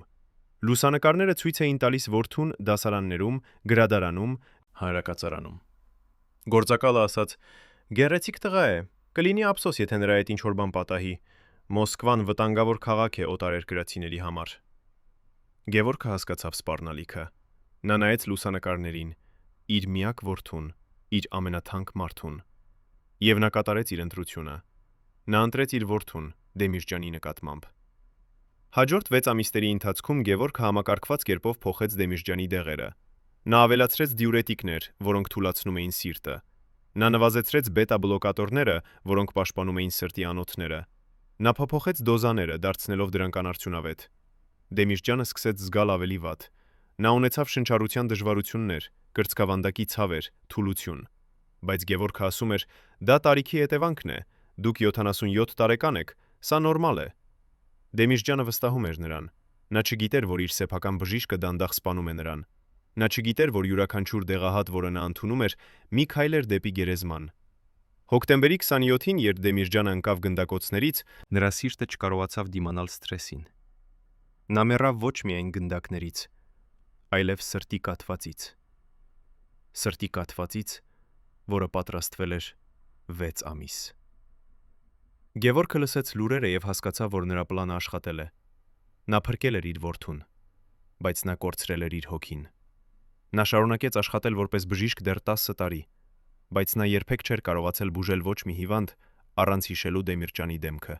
Լուսանկարները ցույց էին տալիս որդուն դասարաններում, գրադարանում, հանրակացարանում։ Գործակալը ասաց. «Գեղեցիկ տղա է, կլինի ափսոս, եթե նրա հետ ինչ-որ բան պատահի։ Մոսկվան վտանգավոր քաղաք է օտարերկրացիների համար»։ Գևորգը հասկացավ սպառնալիքը։ Նա նայեց լուսանկարներին, իր միակ որդուն, իր ամենաթանկ մարդուն։ Եվ նա կատարեց իր ընտրությունը։ Նա ընտրեց իր որդուն Դեմիրճյանի նկատմամբ։ Հաջորդ 6 ամիսների ընթացքում Գևորգը համակարգված կերպով փոխեց Դեմիրճյանի դեղերը։ Նա ավելացրեց դիուրետիկներ, որոնք թուլացնում էին սիրտը։ Նա նվազեցրեց բետա-բլոկատորները, որոնք պաշտպանում էին սրտի անոթները։ Նա փոփոխեց դոզաները, դարձնելով դրանք անարդյունավետ։ Դեմիրճյանը սկսեց զգալ ավելի վատ։ Նա ունեցավ շնչառության դժվարություններ, կրծքավանդակի ցավեր, թուլություն։ Բայց Գևորգը ասում էր. «Դա տարիքի հետևանքն է։ Դուք 77 տարեկան եք, սա նորմալ է»։ Դեմիրճյանը վստահում էր նրան։ Նա չգիտեր, որ իր սեփական բժիշկը դանդաղ սպանում է նրան։ Նա չգիտեր, որ յուրաքանչյուր դեղահատ, որը նա ընդունում էր, մի քայլ էր դեպի գերեզման։ Հոկտեմբերի 27-ին, երբ Դեմիրճյանը ընկավ գնդակոծներից, նրա սիրտը չկարողացավ դիմանալ սթրեսին։ Նա մեռավ ոչ միայն գնդակներից, այլև սրտի կաթվածից։ Սրտի կաթվածից, որը պատրաստվել էր 6 ամիս։ Գևորգը լսեց լուրերը եւ հասկացավ, որ նրա պլանը աշխատել է։ Նա փրկել էր իր որդուն, բայց նա կորցրել էր իր հոգին։ Նա շարունակեց աշխատել որպես բժիշկ դեռ 10 տարի, բայց նա երբեք չէր կարողացել բուժել ոչ մի հիվանդ առանց հիշելու Դեմիրճյանի դեմքը։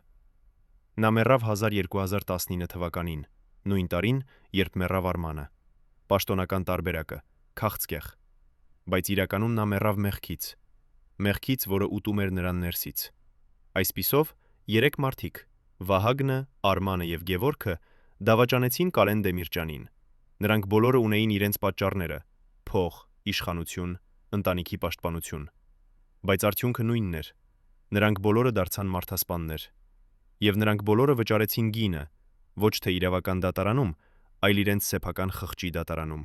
Նա մեռավ 1219 թվականին, նույն տարին, երբ մեռավ Արմանը։ Պաշտոնական տարբերակը՝ քաղցկեղ։ Բայց իրականում նա մեռավ մեղքից, որը ուտում էր նրան ներսից։ Այսպիսով, 3 մարդիկ՝ Վահագնը, Արմանը եւ Գևորգը, դավաճանեցին Կարեն Դեմիրճյանին։ Նրանք բոլորը ունեին իրենց պատճառները՝ փող, իշխանություն, ընտանիքի պաշտպանություն։ Բայց արդյունքը նույնն էր։ Նրանք բոլորը դարձան մարդասպաններ։ Եվ նրանք բոլորը վճարեցին գինը, ոչ թե իրավական դատարանում, այլ իրենց սեփական խղճի դատարանում։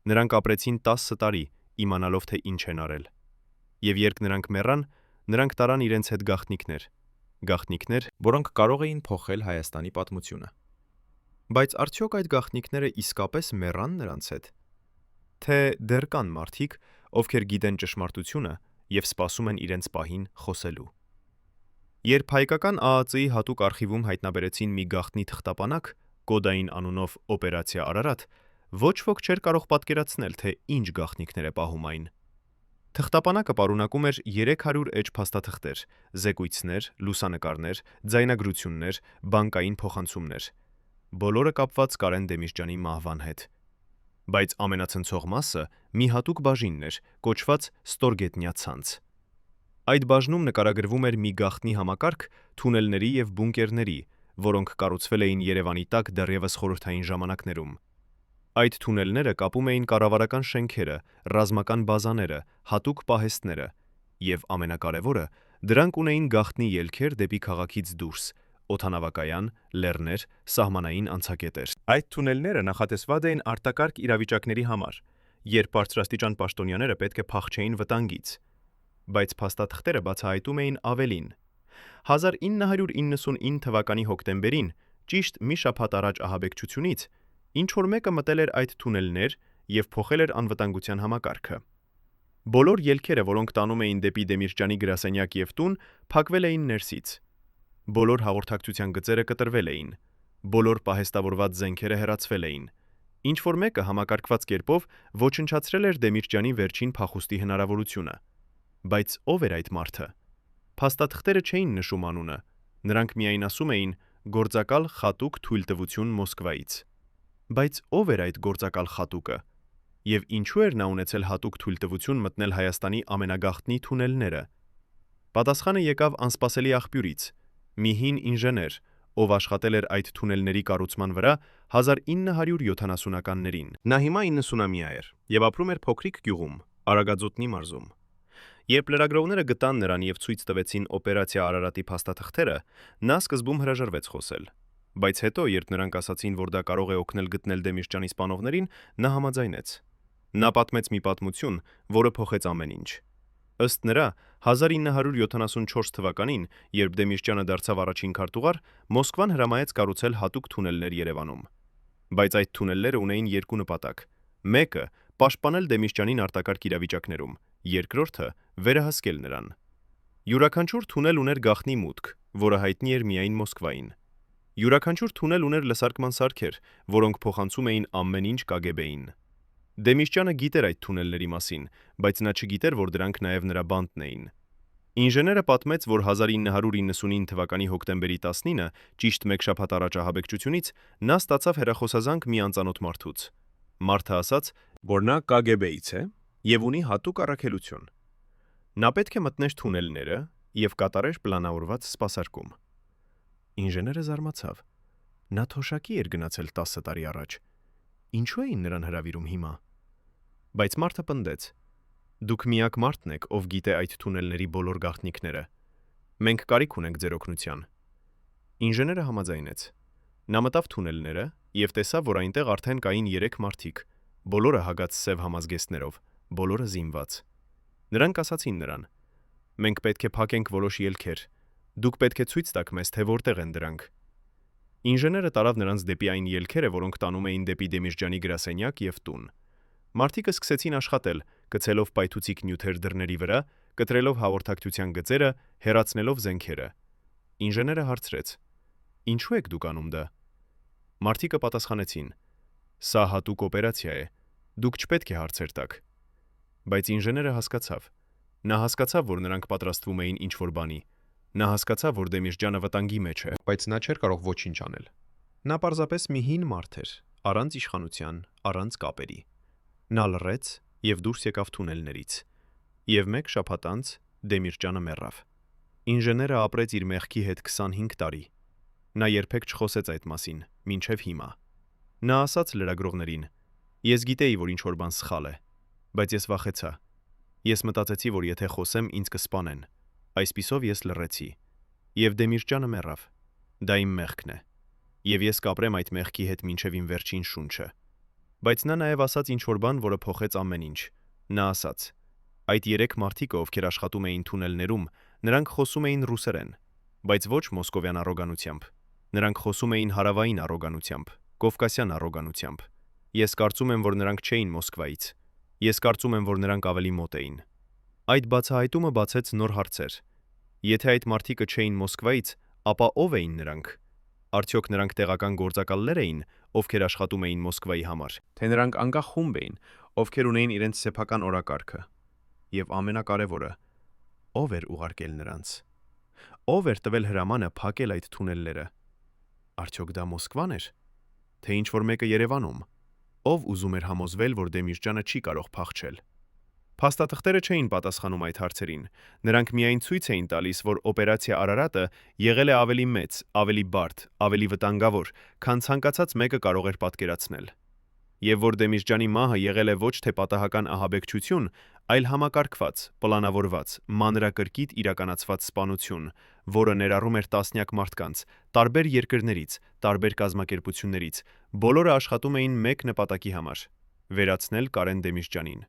Նրանք ապրեցին 10 տարի, իմանալով, թե ինչ են արել։ Եվ երբ նրանք մեռան, նրանք տարան իրենց հետ գաղտնիքներ, որոնք կարող էին փոխել Հայաստանի պատմությունը։ Բայց արդյոք այդ գաղտնիքները իսկապես մեռան նրանց հետ։ Թե դեռ կան մարդիկ, ովքեր գիտեն ճշմարտությունը եւ սպասում են իրենց պահին խոսելու։ Երբ հայկական ԱԱԾ-ի հատուկ արխիվում հայտնաբերեցին մի գաղտնի թղթապանակ կոդային անունով օպերացիա Արարատ, ոչ ոք չէր կարող պատկերացնել, թե ինչ գաղտնիքներ է պահում այն։ Թղթապանակը պարունակում էր 300 էջ փաստաթղթեր, զեկույցներ, լուսանկարներ, ձայնագրություններ, բանկային փոխանցումներ։ Բոլորը կապված Կարեն Դեմիրճյանի մահվան հետ։ Բայց ամենացնցող մասը մի հատուկ բաժինն էր, կոչված ստորգետնյա ցանց։ Այդ բաժնում նկարագրվում էր մի գաղտնի համակարգ թունելների եւ բունկերների, որոնք կառուցվել էին Երևանի տակ դեռևս խորհրդային ժամանակներում։ Այդ թունելները կապում էին կառավարական շենքերը, ռազմական բազաները, հատուկ պահեստները, եւ ամենակարևորը, դրանք ունեին գաղտնի ելքեր դեպի քաղաքից դուրս, օդանավակայան, լեռներ, սահմանային անցակետեր։ Այդ թունելները նախատեսված էին արտակարգ իրավիճակների համար, երբ բարձրաստիճան պաշտոնյաները պետք է փախչեին վտանգից։ Բայց փաստաթղթերը բացահայտում էին ավելին։ 1999 թվականի հոկտեմբերին, ճիշտ մի շաբաթ առաջ ահաբեկչությունից, ինչ-որ մեկը մտել էր այդ թունելներ եւ փոխել էր անվտանգության համակարգը։ Բոլոր ելքերը, որոնք տանում էին դեպի Դեմիրճյանի գրասենյակ եւ տուն, փակվել էին ներսից։ Բոլոր հաղորդակցության գծերը կտրվել էին։ Բոլոր պահեստավորված զենքերը հեռացվել էին։ Ինչ-որ մեկը համակարգված կերպով ոչնչացրել էր Դեմիրճյանի վերջին փախուստի հնարավորությունը։ Բայց ով էր այդ մարդը։ Փաստաթղթերը չէին նշում անունը, նրանք միայն ասում էին գործակալ խատուկ թույլտվություն Մոսկվայից։ Բայց ով էր այդ գործակալ խատուկը։ Եվ ինչու էր նա ունեցել հատուկ թույլտվություն մտնել Հայաստանի ամենագաղտնի թունելները։ Պատասխանը եկավ անսպասելի աղբյուրից՝ մի հին ինժեներ, ով աշխատել էր այդ թունելների կառուցման վրա 1970-ականներին։ Նա հիմա 90-ամյա էր եւ ապրում էր փոքրիկ գյուղում, Արագածոտնի մարզում։ Երբ լրագրողները գտան նրան եւ ցույց տվեցին օպերացիա Արարատի փաստաթղթերը, նա սկզբում հրաժարվեց խոսել։ Բայց հետո, երբ նրանք ասացին, որ դա կարող է օգնել գտնել Դեմիրճյանի սպանողներին, նա համաձայնեց։ Նա պատմեց մի պատմություն, որը փոխեց ամեն ինչ։ Ըստ նրա, 1974 թվականին, երբ Դեմիրճյանը դարձավ առաջին քարտուղար, Մոսկվան հրամայեց կառուցել հատուկ թունելներ Երևանում։ Բայց այդ թունելները ունեին երկու նպատակ. մեկը պաշտպանել Դեմիրճյանին արտակարգ իրավիճակներում, երկրորդը վերահսկել նրան։ Յուրաքանչյուր թունել ուներ գաղտնի մուտք, որը հայտնի էր միայն Մոսկվային։ Յուրաքանչյուր թունել ուներ լսարկման սարքեր, որոնք փոխանցում էին ամեն ինչ KGB-ին։ Դեմիրճյանը գիտեր այդ թունելների մասին, բայց նա չգիտեր, որ դրանք նաև նրա բանտն էին։ Ինժեները պատմեց, որ 1999 թվականի հոկտեմբերի 19-ը, ճիշտ մեկ շաբաթ առաջ ահաբեկչությունից, նա ստացավ հեռախոսազանգ մի անծանոթ մարդուց։ Մարդը ասաց, որ նա KGB-ից է եւ ունի հատուկ առաքելություն։ Նա պետք է մտներ թունելները եւ կատարեր պլանավորված սպասարկում։ Ինժեները զարմացավ։ Նա թոշակի էր գնացել 10 տարի առաջ։ Ինչու էին նրան հրավիրում հիմա։ Բայց մարդը պնդեց. Դուք միակ մարդն եք, ով գիտե այդ թունելների բոլոր գաղտնիքները։ Մենք կարիք ունենք ձեր օգնության։ Ինժեները համաձայնեց։ Նա մտավ թունելները եւ տեսավ, որ այնտեղ արդեն կային 3 մարդիկ, բոլորը հագած սև համազգեստներով, բոլորը զինված։ Նրանք ասացին նրան. Մենք պետք է փակենք որոշ ելքեր։ Դուք պետք է ցույց տաք մեզ, թե որտեղ են դրանք։ Ինժեները տարավ նրանց դեպի այն ելքերը, որոնք տանում էին դեպի Դեմիրճյանի գրասենյակ եւ տուն։ Մարդիկը սկսեցին աշխատել, գցելով պայթուցիկ նյութեր դռների վրա, կտրելով հաղորդակցության գծերը, հեռացնելով զենքերը։ Ինժեները հարցրեց. Ինչու եք դուք անում դա։ Մարդիկը պատասխանեցին. Սա հատուկ օպերացիա է։ Դուք չպետք է հարցեր տաք։ Բայց ինժեները հասկացավ։ Նա հասկացավ, որ նրանք պատրաստվում էին ինչ-որ բանի։ Նա հասկացավ, որ Դեմիրճյանը վտանգի մեջ է, բայց նա չէր կարող ոչինչ անել։ Նա պարզապես մի հին մարդ էր, առանց իշխանության, առանց կապերի։ Նա լռեց եւ դուրս եկավ թունելներից։ Եվ մեկ շաբաթ անց Դեմիրճյանը մեռավ։ Ինժեները ապրեց իր մեղքի հետ 25 տարի։ Նա երբեք չխոսեց այդ մասին, մինչև հիմա։ Նա ասաց լրագրողներին. Ես գիտեի, որ ինչ-որ բան սխալ է, բայց ես վախեցա։ Ես մտածեցի, որ եթե խոսեմ, ինձ կսպանեն։ Այսպիսով ես լռեցի։ Եվ Դեմիրճյանը մեռավ։ Դա իմ մեղքն է։ Եվ ես կապրեմ այդ մեղքի հետ մինչև իմ վերջին շունչը։ Բայց նա նաև ասաց ինչ-որ բան, որը փոխեց ամեն ինչ։ Նա ասաց. Այդ 3 մարդիկը, ովքեր աշխատում էին թունելներում, նրանք խոսում էին ռուսերեն, բայց ոչ մոսկովյան առոգանությամբ։ Նրանք խոսում էին հարավային առոգանությամբ, կովկասյան առոգանությամբ։ Ես կարծում եմ, որ նրանք չէին Մոսկվայից։ Ես կարծում եմ, որ նրանք ավելի մոտ էին։ Այդ բացահայտումը բացեց նոր հարցեր։ Եթե այդ մարդիկը չէին Մոսկվայից, ապա ով էին նրանք։ Արդյոք նրանք տեղական գործակալներ էին, ովքեր աշխատում էին Մոսկվայի համար, թե նրանք անկախ խումբ էին, ովքեր ունեին իրենց սեփական օրակարգը։ Եվ ամենակարևորը, ով էր ուղարկել նրանց։ Ով էր տվել հրամանը փակել այդ թունելները։ Արդյոք դա Մոսկվան էր, թե ինչ-որ մեկը Երևանում։ Ով ուզում էր համոզվել, որ Դեմիրճյանը չի կարող փախչել։ Փաստաթղթերը չէին պատասխանում այդ հարցերին։ Նրանք միայն ցույց էին տալիս, որ օպերացիա Արարատը եղել է ավելի մեծ, ավելի բարդ, ավելի վտանգավոր, քան ցանկացած մեկը կարող էր պատկերացնել։ Եվ որ Դեմիրճյանի մահը եղել է ոչ թե պատահական ահաբեկչություն, այլ համակարգված, պլանավորված, մանրակրկիտ իրականացված սպանություն, որը ներառում էր տասնյակ մարդկանց, տարբեր երկրներից, տարբեր կազմակերպություններից, բոլորը աշխատում էին մեկ նպատակի համար՝ վերացնել Կարեն Դեմիրճյանին։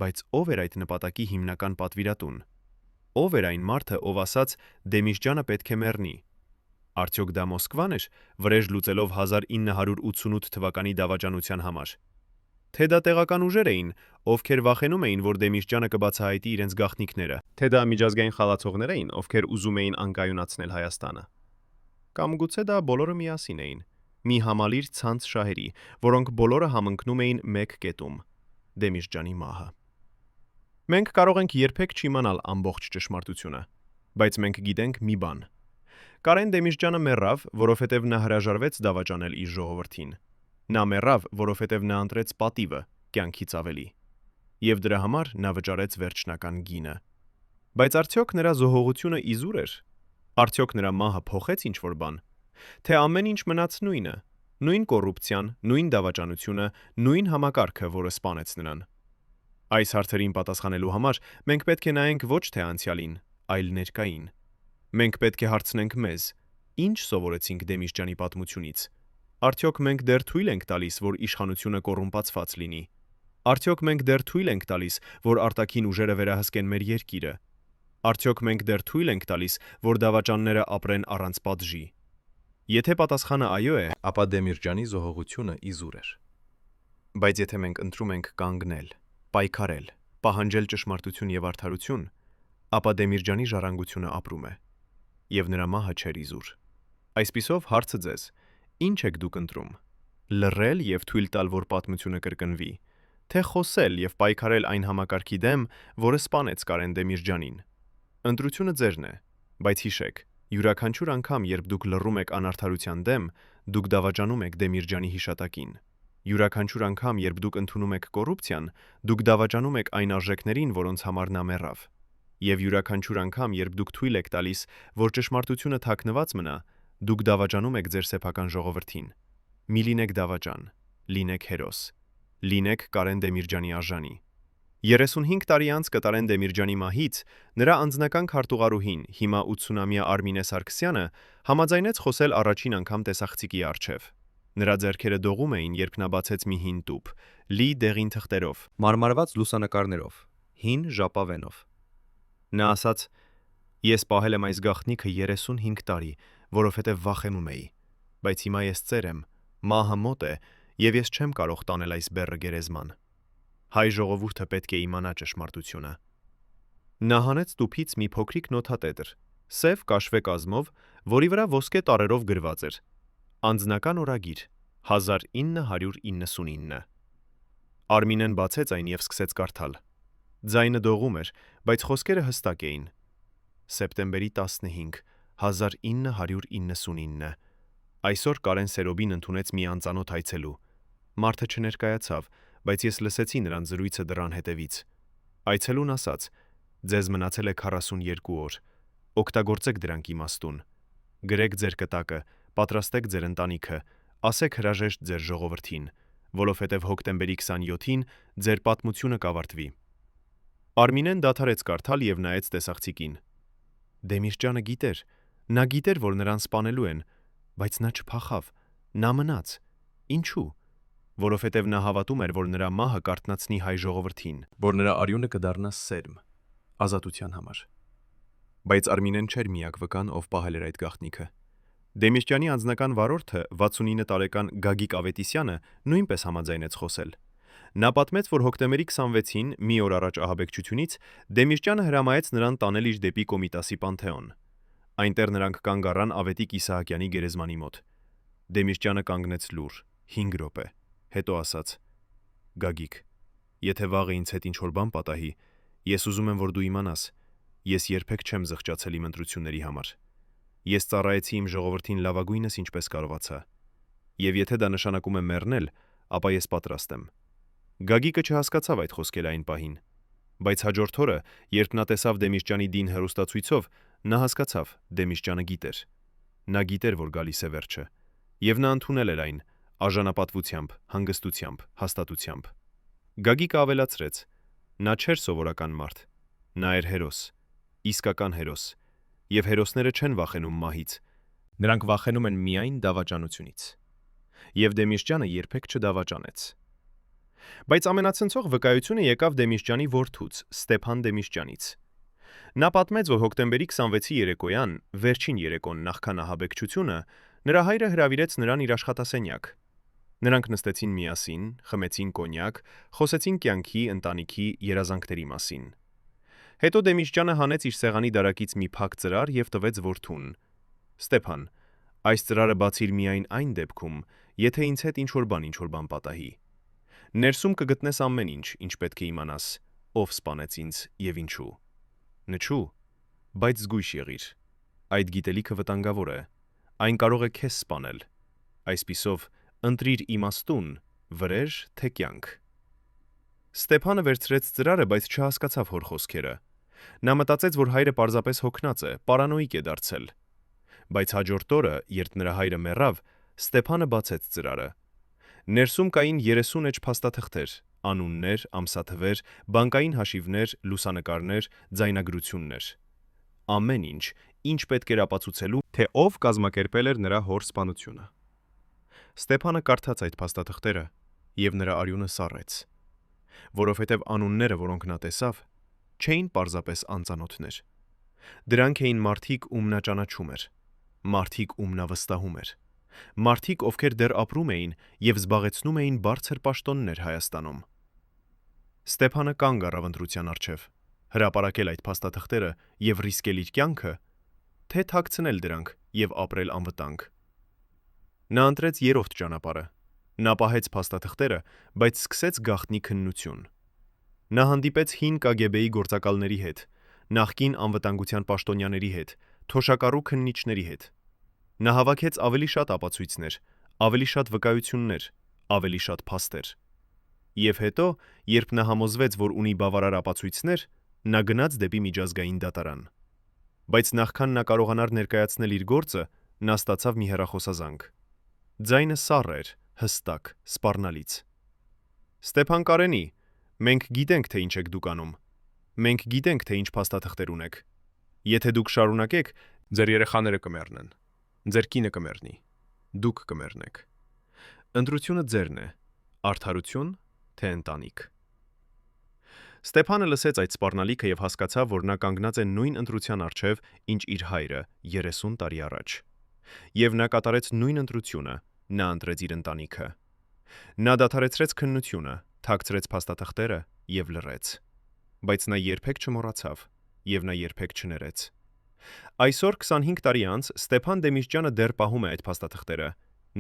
Բայց ով էր այդ նպատակի հիմնական պատվիրատուն։ Ով էր այն մարդը, ով ասաց Դեմիրճյանը պետք է մեռնի։ Արդյոք դա Մոսկվան էր, վրեժ լուծելով 1988 թվականի դավաճանության համար։ Թե դա տեղական ուժեր էին, ովքեր վախենում էին, որ Դեմիրճյանը կբացահայտի իրենց գաղտնիքները, թե դա միջազգային խաղացողներ էին, ովքեր ուզում էին անկայունացնել Հայաստանը։ Կամ գուցե դա բոլորը միասին էին, մի համալիր ցանց շահերի, որոնք բոլորը համընկնում էին մեկ կետում՝ Դեմիրճյանի մահը։ Մենք կարող ենք երբեք չիմանալ ամբողջ ճշմարտությունը, բայց մենք գիտենք մի բան։ Կարեն Դեմիրճյանը մեռավ, որովհետև նա հրաժարվեց դավաճանել իր ժողովրդին։ Նա մեռավ, որովհետև նա ընտրեց պատիվը, կյանքից ավելի։ Եվ դրա համար նա վճարեց վերջնական գինը։ Բայց արդյոք նրա զոհողությունը իզուր էր։ Արդյոք նրա մահը փոխեց ինչ-որ բան։ Թե ամեն ինչ մնաց նույնը, նույն կոռուպցիան, նույն դավաճանությունը, նույն համակարգը, որը սպանեց նրան։ Այս հարցերին պատասխանելու համար մենք պետք է նայենք ոչ թե անցյալին, այլ ներկային։ Մենք պետք է հարցնենք մեզ. ինչ սովորեցինք Դեմիրճյանի պատմությունից։ Արդյոք մենք դեռ թույլ ենք տալիս, որ իշխանությունը կոռումպացված լինի։ Արդյոք մենք դեռ թույլ ենք տալիս, որ արտաքին ուժերը վերահսկեն մեր երկիրը։ Արդյոք մենք դեռ թույլ ենք տալիս, որ դավաճանները ապրեն առանց պատժի։ Եթե պատասխանը այո է, ապա Դեմիրճյանի զոհողությունը իզուր էր։ Բայց եթե մենք ընտրում ենք կանգնել, պայքարել, պահանջել ճշմարտություն եւ արդարություն, ապա Դեմիրճյանի ժառանգությունը ապրում է։ Եվ նրա մահը չէր իզուր։ Այսպիսով հարցը ձեզ. ինչ եք դուք ընտրում։ Լռել եւ թույլ տալ, որ պատմությունը կրկնվի, թե խոսել եւ պայքարել այն համակարգի դեմ, որը սպանեց Կարեն Դեմիրճյանին։ Ընտրությունը ձերն է, բայց հիշեք, յուրաքանչյուր անգամ, երբ դուք լռում եք անարդարության դեմ, դուք դավաճանում եք Դեմիրճյանի հիշատակին։ Յուրաքանչյուր անգամ, երբ դուք ընդունում եք կոռուպցիան, դուք դավաճանում եք այն արժեքներին, որոնց համար նա մեռավ։ Եվ յուրաքանչյուր անգամ, երբ դուք թույլ եք տալիս, որ ճշմարտությունը թաքնված մնա, դուք դավաճանում եք ձեր սեփական ժողովրդին։ Մի լինեք դավաճան, լինեք հերոս, լինեք Կարեն Դեմիրճյանի արժանի։ 35 տարի անց Կարեն Դեմիրճյանի մահից նրա անձնական քարտուղարուհին, հիմա 80-ամյա Արմինե Սարգսյանը, համաձայնեց խոսել առաջին անգամ տեսախցիկի առջև։ Նրա ձեռքերը դողում էին, երբ նա բացեց մի հին տուփ, լի դեղին թղթերով, Մարմարված լուսանկարներով, հին ժապավենով։ Նա ասաց. «Ես պահել եմ այս գաղտնիքը 35 տարի, որովհետև վախենում էի, բայց հիմա ես ծեր եմ, մահը մոտ է, եւ ես չեմ կարող տանել այս բեռը գերեզման։ Հայ ժողովուրդը պետք է իմանա ճշմարտությունը»։ Նա հանեց տուփից մի փոքրիկ նոթատետր, սև կաշվե կազմով, որի վրա ոսկե տառերով գրված էր. Անձնական օրագիր 1999։ Արմինեն բացեց այն եւ սկսեց կարդալ։ Ձայնը դողում էր, բայց խոսքերը հստակ էին։ Սեպտեմբերի 15, 1999։ Այսօր Կարեն Սերոբին ընդունեց մի անծանոթ այցելու։ Մարդը չներկայացավ, բայց ես լսեցի նրան զրույցը դռան հետևից։ Այցելուն ասաց. «Ձեզ մնացել է 42 օր։ Օգտագործեք դրանք իմաստուն։ Գրեք ձեր կտակը, պատրաստեք ձեր ընտանիքը, ասեք հրաժեշտ ձեր ժողովրդին, որովհետև հոկտեմբերի 27-ին ձեր պատմությունը կավարտվի»։ Արմինեն դադարեց կարդալ եւ նայեց տեսախցիկին։ Դեմիրճյանը գիտեր, նա գիտեր, որ նրան սպանելու են, բայց նա չփախավ, նա մնաց։ Ինչու՞։ Որովհետև նա հավատում էր, որ նրա մահը կարթնացնի հայ ժողովրդին, որ նրա արյունը կդառնա սերմ, ազատության համար։ Բայց Արմինեն չէր միակ վկան, ով պահել էր այդ գաղտնիքը։ Դեմիրճյանի անձնական վարորդը 69 տարեկան Գագիկ Ավետիսյանը նույնպես համաձայնեց խոսել։ Նա պատմեց, որ հոկտեմբերի 26-ին, մի օր առաջ ահաբեկչությունից, Դեմիրճյանը հրամայեց նրան տանել իր դեպի Կոմիտասի Պանթեոն։ Այնտեղ նրանք կանգ առան Ավետիք Իսահակյանի գերեզմանի մոտ։ Դեմիրճյանը կանգնեց լուռ 5 րոպե, հետո ասաց. «Գագիկ, եթե վաղը ինձ հետ ինչ-որ բան պատահի, ես ուզում եմ, որ դու իմանաս, ես երբեք չեմ զղջացել իմ ընտրությունների համար։ Ես ծառայեցի իմ ժողովրդին լավագույնս ինչպես կարողացա։ Եվ եթե դա նշանակում է մեռնել, ապա ես պատրաստ եմ»։ Գագիկը չհասկացավ այդ խոսքերը այն պահին, բայց հաջորդ օրը, երբ նա տեսավ Դեմիրճյանի դին հեռուստացույցով, նա հասկացավ, Դեմիրճյանը գիտեր։ Նա գիտեր, որ գալիս է վերջը, եւ նա ընդունել էր այն արժանապատվությամբ, հանգստությամբ, հաստատությամբ։ Գագիկը ավելացրեց. նա չէր սովորական մարդ, նա էր հերոս, իսկական հերոս, եւ հերոսները չեն վախենում մահից, նրանք վախենում են միայն դավաճանությունից։ Եվ Դեմիրճյանը երբեք չդավաճանեց։ Բայց ամենացնցող վկայությունը եկավ Դեմիրճյանի որդուց, Ստեփան Դեմիրճյանից։ Նա պատմեց, որ հոկտեմբերի 26-ի երեկոյան, վերջին երեկոն նախքան ահաբեկչությունը, նրա հայրը հրավիրեց նրան իր աշխատասենյակ։ Նրանք նստեցին միասին, խմեցին կոնյակ, խոսեցին կյանքի, ընտանիքի, երազանքների մասին։ Հետո Դեմիրճյանը հանեց իր սեղանի դարակից մի փակ ծրար եւ տվեց որդուն։ Ստեփան, այս ծրարը բացիր միայն այն դեպքում, եթե ինձ հետ ինչ-որ բան պատահի։ Ներսում կգտնես ամեն ինչ, ինչ պետք է իմանաս, ով սպանեց ինձ եւ ինչու։ Նչու, բայց զգույշ եղիր։ Այդ գիտելիքը վտանգավոր է։ Այն կարող է քեզ սպանել։ Այսպիսով, ընտրիր իմաստուն, վրեժ թե կյանք։ Ստեփանը վերցրեց ծրարը, բայց չհասկացավ հոր խոսքերը։ Նա մտածեց, որ հայրը պարզապես հոգնած է, պարանոիկ է դարձել։ Բայց հաջորդ օրը, երբ նրա հայրը մեռավ, Ստեփանը բացեց ծրարը։ Ներսում կային 30 էջ փաստաթղթեր, անուններ, ամսաթվեր, բանկային հաշիվներ, լուսանկարներ, ձայնագրություններ։ Ամեն ինչ, ինչ պետք էր ապացուցելու, թե ով կազմակերպել էր նրա հոր սպանությունը։ Ստեփանը կարդաց այդ փաստաթղթերը, եւ նրա արյունը սառեց, որովհետեւ անունները, որոնք նա տեսավ, չէին պարզապես անծանոթներ։ Դրանք էին մարդիկ, ում նա ճանաչում էր, մարդիկ, ում նա վստահում էր, մարդիկ, ովքեր դեռ ապրում էին եւ զբաղեցնում էին բարձր պաշտոններ Հայաստանում։ Ստեփանը կանգ առավ ընտրության առջև, հրապարակել այդ փաստաթղթերը եւ ռիսկել իր կյանքը, թե թաքցնել դրանք եւ ապրել անվտանգ։ Նա ընտրեց երրորդ ճանապարհը։ Նա պահեց փաստաթղթերը, բայց սկսեց գաղտնի քննություն։ Նա հանդիպեց հին KGB-ի գործակալների հետ, նախկին անվտանգության պաշտոնյաների հետ, թոշակառու քննիչների հետ։ Նա հավաքեց ավելի շատ ապացույցներ, ավելի շատ վկայություններ, ավելի շատ փաստեր։ Եվ հետո, երբ նա համոզվեց, որ ունի բավարար ապացույցներ, նա գնաց դեպի միջազգային դատարան։ Բայց նախքան նա կարողանար ներկայացնել իր գործը, նա ստացավ մի հեռախոսազանգ։ Ձայնը սառ էր, հստակ, սպառնալից։ Ստեփան Կարենի, մենք գիտենք, թե ինչ եք դուք անում։ Մենք գիտենք, թե ինչ փաստաթղթեր ունեք։ Եթե դուք շարունակեք, Ձեր երեխաները կմեռնեն։ Ձեր կինը կմեռնի։ Դուք կմեռնեք։ Ընտրությունը ձերն է։ Արդարություն, թե ընտանիք։ Ստեփանը լսեց այդ սպառնալիքը եւ հասկացավ, որ նա կանգնած է նույն ընտրության առջև, ինչ իր հայրը 30 տարի առաջ։ Եվ նա կատարեց նույն ընտրությունը, նա ընտրեց իր ընտանիքը։ Նա դադարեցրեց քննությունը, թաքցրեց փաստաթղթերը եւ լռեց։ Բայց նա երբեք չմոռացավ եւ նա երբեք չներեց։ Այսօր 25 տարի անց Ստեփան Դեմիրճյանը դեռ պահում է այդ փաստաթղթերը։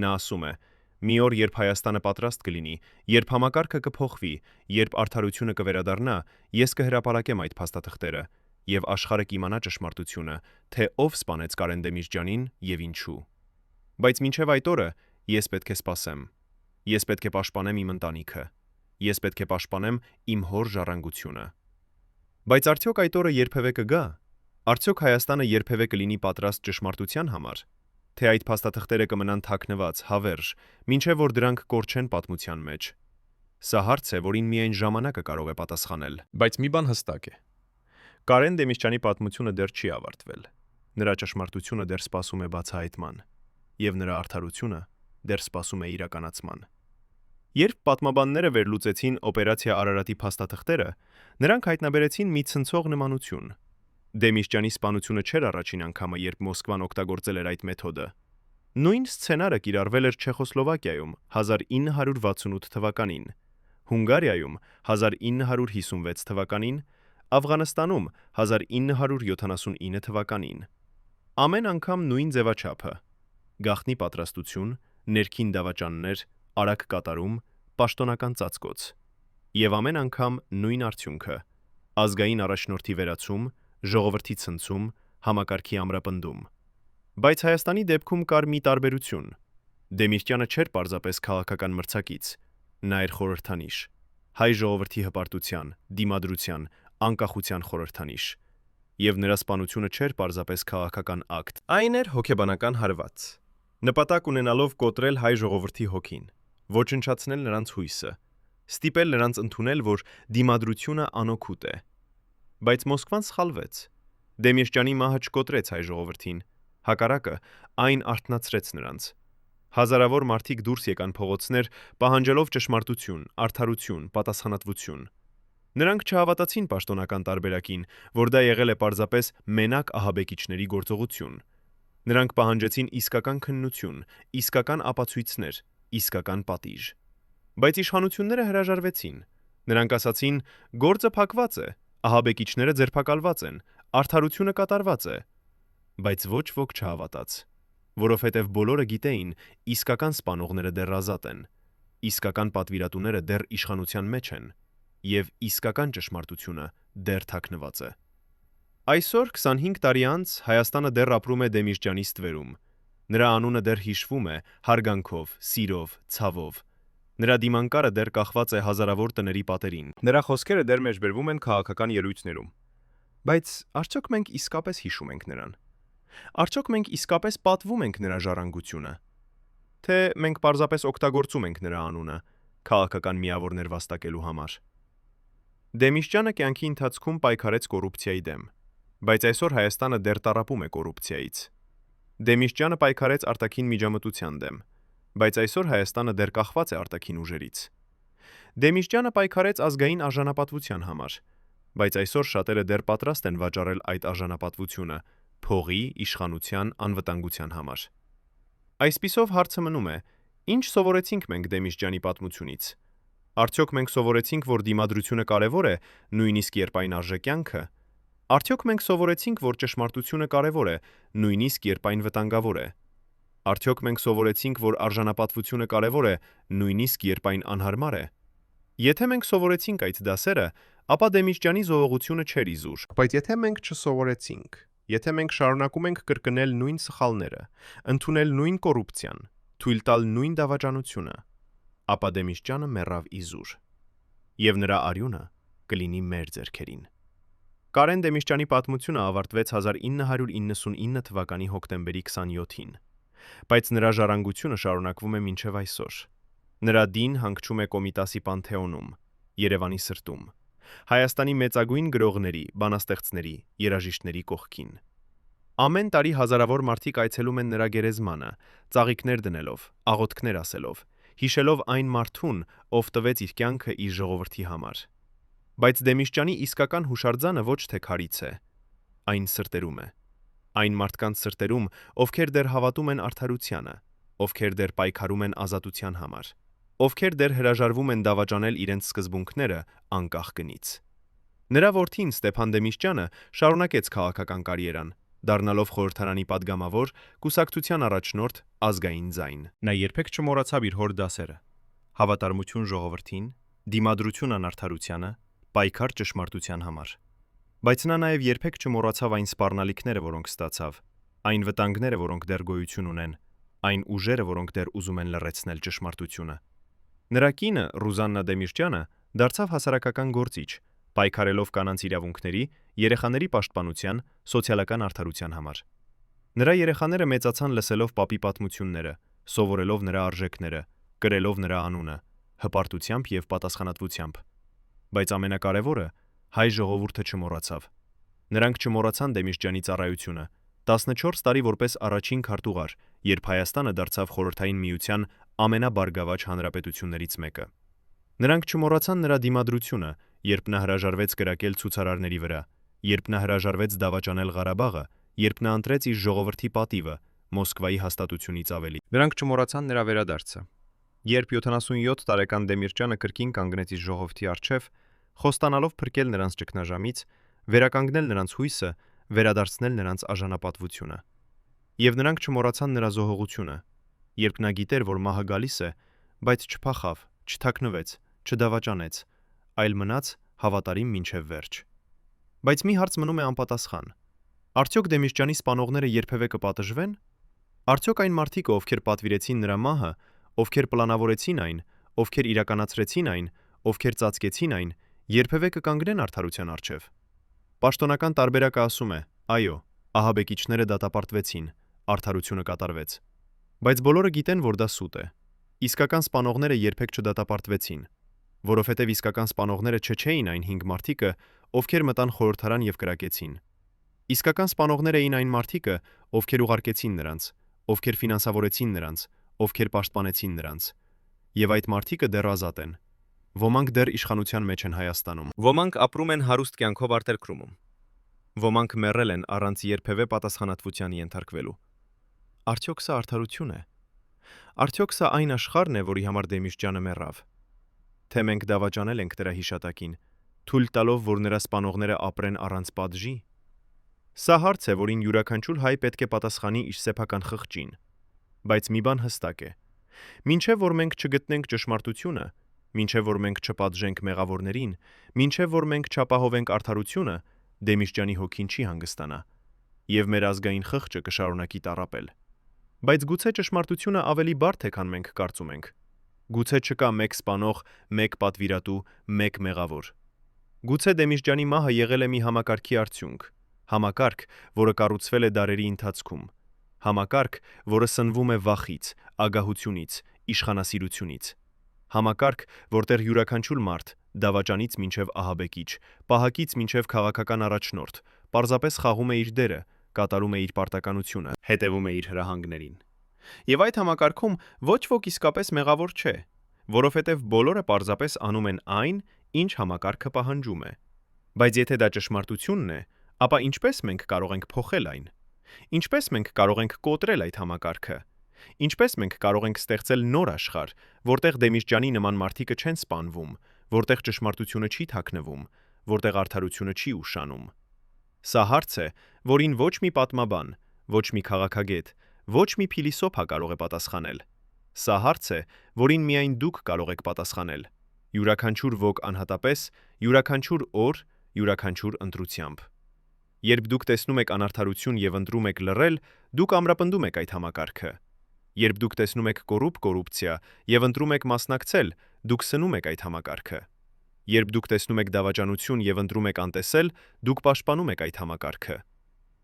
Նա ասում է. «Մի օր, երբ Հայաստանը պատրաստ կլինի, երբ համակարգը կփոխվի, երբ արդարությունը կվերադառնա, ես կհրապարակեմ այդ փաստաթղթերը եւ աշխարհը կիմանա ճշմարտությունը, թե ով սպանեց Կարեն Դեմիրճյանին եւ ինչու։ Բայց մինչեւ այդ օրը ես պետք է սպասեմ։ Ես պետք է պաշտպանեմ իմ ընտանիքը։ Ես պետք է պաշտպանեմ իմ հոր ժառանգությունը»։ Բայց արդյոք այդ օրը երբևէ կգա։ Արդյոք Հայաստանը երբևէ կլինի պատրաստ ճշմարտության համար, թե այդ փաստաթղթերը կմնան թաքնված, հավերժ, մինչև որ դրանք կորչեն պատմության մեջ։ Սա հարց է, որին միայն ժամանակը կարող է պատասխանել։ Բայց մի բան հստակ է։ Կարեն Դեմիրճյանի պատմությունը դեռ չի ավարտվել։ Նրա ճշմարտությունը դեռ սպասում է բացահայտման, եւ նրա արդարությունը դեռ սպասում է իրականացման։ Երբ պատմաբանները վերլուծեցին օպերացիա Արարատի փաստաթղթերը, նրանք հայտնաբերեցին մի ցնցող նմանություն։ Դեմիրճյանի սպանությունը չէր առաջին անգամը, երբ Մոսկվան օգտագործել էր այդ մեթոդը։ Նույն սցենարը կիրառվել էր Չեխոսլովակիայում 1968 թվականին, Հունգարիայում 1956 թվականին, Աֆղանստանում 1979 թվականին։ Ամեն անգամ նույն ձևաչափը՝ գաղտնի պատրաստություն, ներքին դավաճաններ, արագ կատարում, պաշտոնական ծածկոց։ Եվ ամեն անգամ նույն արդյունքը՝ ազգային առաջնորդի վերացում, ժողովրդի ցնցում, համակարգի ամրապնդում։ Բայց Հայաստանի դեպքում կար մի տարբերություն։ Դեմիրճյանը չէր պարզապես քաղաքական մրցակից, նա էր խորհրդանիշ, հայ ժողովրդի հպարտության, դիմադրության, անկախության խորհրդանիշ։ Եվ նրա սպանությունը չէր պարզապես քաղաքական ակտ, այն էր հոգեբանական հարված։ Նպատակ ունենալով կոտրել հայ ժողովրդի հոգին, ոչնչացնել նրանց հույսը, ստիպել նրանց ընդունել, որ դիմադրությունը անօգուտ է։ Բայց Մոսկվան սխալվեց։ Դեմիրճյանի մահը չկոտրեց հայ ժողովրդին, հակառակը, այն արթնացրեց նրանց։ Հազարավոր մարդիկ դուրս եկան փողոցներ, պահանջելով ճշմարտություն, արդարություն, պատասխանատվություն։ Նրանք չհավատացին պաշտոնական տարբերակին, որ դա եղել է պարզապես մենակ ահաբեկիչների գործողություն։ Նրանք պահանջեցին իսկական քննություն, իսկական ապացույցներ, իսկական պատիժ։ Բայց իշխանությունները հրաժարվեցին։ Նրանք ասացին. «Գործը փակված է, ահաբեկիչները ձերբակալված են, արդարությունը կատարված է»։ Բայց ոչ ոք չհավատաց, որովհետև բոլորը գիտեին, իսկական սպանողները դեռ ազատ են, իսկական պատվիրատուները դեռ իշխանության մեջ են, եւ իսկական ճշմարտությունը դեռ թաքնված է։ Այսօր 25 տարի անց Հայաստանը դեռ ապրում է Դեմիրճյանի ստվերում։ Նրա անունը դեռ հիշվում է հարգանքով, սիրով, ցավով։ Նրա դիմանկարը դեռ կախված է հազարավոր տների պատերին։ Նրա խոսքերը դեռ մեջբերվում են քաղաքական ելույթներում։ Բայց արդյոք մենք իսկապես հիշում ենք նրան։ Արդյոք մենք իսկապես պատվում ենք նրա ժառանգությունը։ Թե մենք պարզապես օգտագործում ենք նրա անունը քաղաքական միավորներ վաստակելու համար։ Դեմիսճյանը կյանքի ընթացքում պայքարեց կոռուպցիայի դեմ, բայց այսօր Հայաստանը դեռ տառապում է կոռուպցիայից։ Դեմիսճյանը պայքարեց արտաքին միջամտության դեմ, բայց այսօր Հայաստանը դեռ կախված է արտաքին ուժերից։ Դեմիսճյանը պայքարեց ազգային արժանապատվության համար, բայց այսօր շատերը դեռ պատրաստ են վաճառել այդ արժանապատվությունը փողի, իշխանության, անվտանգության համար։ Այսպիսով հարցը մնում է. ինչ սովորեցինք մենք Դեմիսճյանի պատմությունից։ Արդյոք մենք սովորեցինք, որ դիմադրությունը կարևոր է, նույնիսկ երբ այն արժե կյանքը։ Արդյոք մենք սովորեցինք, որ ճշմարտությունը կարևոր է, նույնիսկ երբ այն վտանգավոր է։ Արդյոք մենք սովորեցինք, որ արժանապատվությունը կարևոր է, նույնիսկ երբ այն անհարմար է։ Եթե մենք սովորեցինք այդ դասերը, ապա Դեմիսճյանի զոհողությունը չէր իզուր։ Բայց եթե մենք չսովորեցինք, եթե մենք շարունակում ենք կրկնել նույն սխալները, ընդունել նույն կոռուպցիան, թույլ տալ նույն դավաճանությունը, ապա Դեմիսճյանը մեռավ իզուր։ Եվ նրա արյունը կլինի մեր ձեռքերին։ Կարեն Դեմիսճյանի պատմությունը ավարտվեց 1999 թվականի հոկտեմբերի 27-ին, բայց նրա ժառանգությունը շարունակվում է մինչև այսօր։ Նրա դին հանգչում է Կոմիտասի Պանթեոնում, Երևանի սրտում, Հայաստանի մեծագույն գրողների, բանաստեղծների, երաժիշտների կողքին։ Ամեն տարի հազարավոր մարդիկ այցելում են նրա գերեզմանը, ծաղիկներ դնելով, աղոթքներ ասելով, հիշելով այն մարդուն, ով տվեց իր կյանքը իր ժողովրդի համար։ Բայց Դեմիսճյանի իսկական հուշարձանը ոչ թե քարից է, այն սրտերում է։ Այն մարդկանց սրտերում, ովքեր դեռ հավատում են արդարությանը, ովքեր դեռ պայքարում են ազատության համար, ովքեր դեռ հրաժարվում են դավաճանել իրենց սկզբունքները անկախ գնից։ Նրա որդին Ստեփան Դեմիսճյանը շարունակեց քաղաքական կարիերան, դառնալով խորհրդարանի падգամավոր, կուսակցության առաջնորդ, ազգային ձայն։ Նա երբեք չմոռացավ իր հոր դասերը. հավատարմություն ժողովրդին, դիմադրություն անարդարությանը, պայքար ճշմարտության համար։ Բայց նա նաև երբեք չմոռացավ այն սպառնալիքները, որոնք ստացավ, այն վտանգները, որոնք դեռ գոյություն ունեն, այն ուժերը, որոնք դեռ ուզում են լռեցնել ճշմարտությունը։ Նրա կինը Ռուզաննա Դեմիսճյանը դարձավ հասարակական գործիչ, պայքարելով կանանց իրավունքների, երեխաների պաշտպանության, սոցիալական արդարության համար։ Նրա երեխաները մեծացան լսելով պապի պատմությունները, սովորելով նրա արժեքները, կրելով նրա անունը, հպարտությամբ եւ պատասխանատվությամբ։ Բայց ամենակարևորը, հայ ժողովուրդը չմոռացավ։ Նրանք չմոռացան Դեմիսճյանի ծառայությունը, 14 տարի որպես առաջին քարտուղար, երբ Հայաստանը դարձավ Խորհրդային Միության ամենաբարգավաճ հանրապետություններից մեկը։ Նրանք չմոռացան նրա դիմադրությունը, երբ նա հրաժարվեց կրակել ցուցարարների վրա, երբ նա հրաժարվեց դավաճանել Ղարաբաղը, երբ նա ընտրեց իր ժողովրդի պատիվը Մոսկվայի հաստատությունից ավելի։ Նրանք չմոռացան նրա վերադարձը, երբ 77 տարեկան Դեմիսճյանը կրկին կանգնեց իր ժողովրդի առջև, խոստանալով փրկել նրանց ճգնաժամից, վերականգնել նրանց հույսը, վերադարձնել նրանց արժանապատվությունը։ Եվ նրանք չմոռացան նրա զոհողությունը, երբ նա գիտեր, որ մահը գալիս է, բայց չփախավ, չթաքնվեց, չդավաճանեց, այլ մնաց հավատարիմ մինչև վերջ։ Բայց մի հարց մնում է անպատասխան. արդյոք Դեմիսճյանի սպանողները երբևէ կպատժվեն։ Արդյոք այն մարդիկը, ովքեր պատվիրեցին նրա մահը, ովքեր պլանավորեցին այն, ովքեր իրականացրեցին այն, ովքեր ծածկեցին այն, երբևէ կկանգնեն արդարության առջև։ Պաշտոնական տարբերակը ասում է. այո, ահաբեկիչները դատապարտվեցին, արդարությունը կատարվեց։ Բայց բոլորը գիտեն, որ դա սուտ է։ Իսկական սպանողները երբեք չդատապարտվեցին, որովհետև իսկական սպանողները չէին այն 5 մարդիկը, ովքեր մտան խորհրդարան եւ կրակեցին։ Իսկական սպանողներ էին այն մարդիկը, ովքեր ուղարկեցին նրանց, ովքեր ֆինանսավորեցին նրանց, ովքեր պաշտպանեցին նրանց։ Եվ այդ մարդիկը դեռ ազատ են։ Ոմանք դեռ իշխանության մեջ են Հայաստանում։ Ոմանք ապրում են հարուստ կյանքով արտերկրում։ Ոմանք մեռել են առանց երբևէ պատասխանատվության ենթարկվելու։ Արդյոք սա արդարություն է։ Արդյոք սա այն աշխարհն է, որի համար Դեմիսճյանը մեռավ։ Թե մենք դավաճանել ենք դրա հիշատակին, թույլ տալով, որ նրա սպանողները ապրեն առանց պատժի։ Սա հարց է, որին յուրաքանչյուր հայ պետք է պատասխանի իր սեփական խղճին։ Բայց մի բան հստակ է. մինչև որ մենք չգտնենք ճշմարտությունը, մինչև որ մենք չպատժենք մեղավորներին, մինչև որ մենք չապահովենք արդարությունը, Դեմիսճյանի հոգին չի հանգստանա, եւ մեր ազգային խղճը կշարունակի տառապել։ Բայց գուցե ճշմարտությունը ավելի բարդ է, քան մենք կարծում ենք։ Գուցե չկա մեկ սպանող, մեկ պատվիրատու, մեկ մեղավոր։ Գուցե Դեմիրճյանի մահը եղել է մի համակարգի արդյունք, համակարգ, որը կառուցվել է դարերի ընթացքում, համակարգ, որը սնվում է վախից, ագահությունից, իշխանասիրությունից, համակարգ, որտեղ յուրաքանչյուր մարդ, դավաճանից մինչև ահաբեկիչ, պահակից մինչև քաղաքական առաջնորդ, պարզապես խաղում է իր դերը, կատարում է իր պարտականությունը, հետևում է իր հրահանգներին։ Եվ այդ համակարգում ոչ ոք իսկապես մեղավոր չէ, որովհետև բոլորը պարզապես անում են այն, ինչ համակարգը պահանջում է։ Բայց եթե դա ճշմարտությունն է, ապա ինչպես մենք կարող ենք փոխել այն։ Ինչպես մենք կարող ենք կոտրել այդ համակարգը։ Ինչպես մենք կարող ենք ստեղծել նոր աշխարհ, որտեղ Դեմիրճյանի նման մարդիկը չեն սպանվում, որտեղ ճշմարտությունը չի թաքնվում, որտեղ արդարությունը չի ուշանում։ Սա հարց է, որին ոչ մի պատմաբան, ոչ մի քաղաքագետ, ոչ մի փիլիսոփա կարող է պատասխանել։ Սա հարց է, որին միայն դուք կարող եք պատասխանել։ Յուրաքանչյուր ոք անհատապես, յուրաքանչյուր օր, յուրաքանչյուր ընտրությամբ։ Երբ դուք տեսնում եք անարդարություն եւ ընտրում եք լռել, դուք ամրապնդում եք այդ համակարգը։ Երբ դուք տեսնում եք կոռուպցիա եւ ընտրում եք մասնակցել, դուք սնում եք այդ համակարգը։ Երբ դուք տեսնում եք դավաճանություն եւ ընտրում եք անտեսել, դուք պաշտպանում եք այդ համակարգը։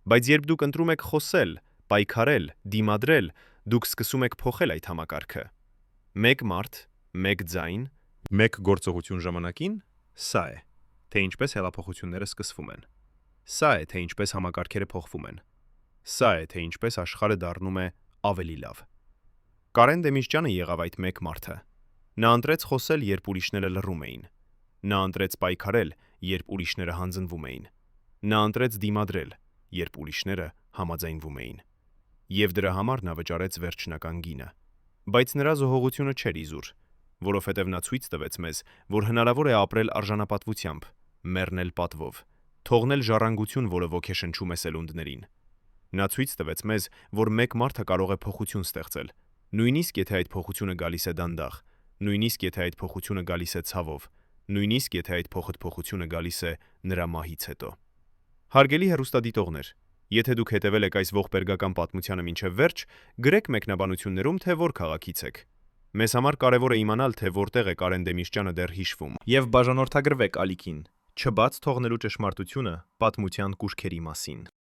Բայց երբ դուք ընտրում եք խոսել, պայքարել, դիմադրել, դուք սկսում եք փոխել այդ համակարգը։ Մեկ մարդ, մեկ ձայն, մեկ գործողություն ժամանակին, սա է, թե ինչպես հեղափոխությունները սկսվում են։ Սա է, թե ինչպես համակարգերը փոխվում են։ Սա է, թե ինչպես աշխարհը դառնում է ավելի լավ։ Կարեն Դեմիրճյանը եղավ այդ մեկ մարդը։ Նա ընտրեց խոսել, երբ ուրիշները լռում էին։ Նա ընտրեց պայքարել, երբ ուրիշները հանձնվում էին։ Նա ընտրեց դիմադրել, երբ ուրիշները համաձայնվում էին։ Եվ դրա համար նա վճարեց վերջնական գինը։ Բայց նրա զոհողությունը չէր իզուր, որովհետև նա ցույց տվեց մեզ, որ հնարավոր է ապրել արժանապատվությամբ, մեռնել պատվով, թողնել ժառանգություն, որը ոգեշնչում է սելունդներին։ Նա ցույց տվեց մեզ, որ մեկ մարդը կարող է փոխություն ստեղծել, նույնիսկ եթե այդ փոխությունը գալիս է դանդաղ, նույնիսկ եթե այդ փոխությունը գալիս է ցավով, նույնիսկ եթե այդ փոխությունը գալիս է նրա մահից հետո։ Հարգելի հեռուստադիտողներ, եթե դուք հետևել եք այս ողբերգական պատմությանը մինչև վերջ, գրեք մեկնաբանություններում, թե որ քաղաքից եք։ Մեզ համար կարևոր է իմանալ, թե որտեղ է Կարեն Դեմիրճյանը դեռ հիշվում, եւ բաժանորդագրվեք ալիքին, չբաց թողնելու ճշմարտությունը պատմության կուշքերի մասին։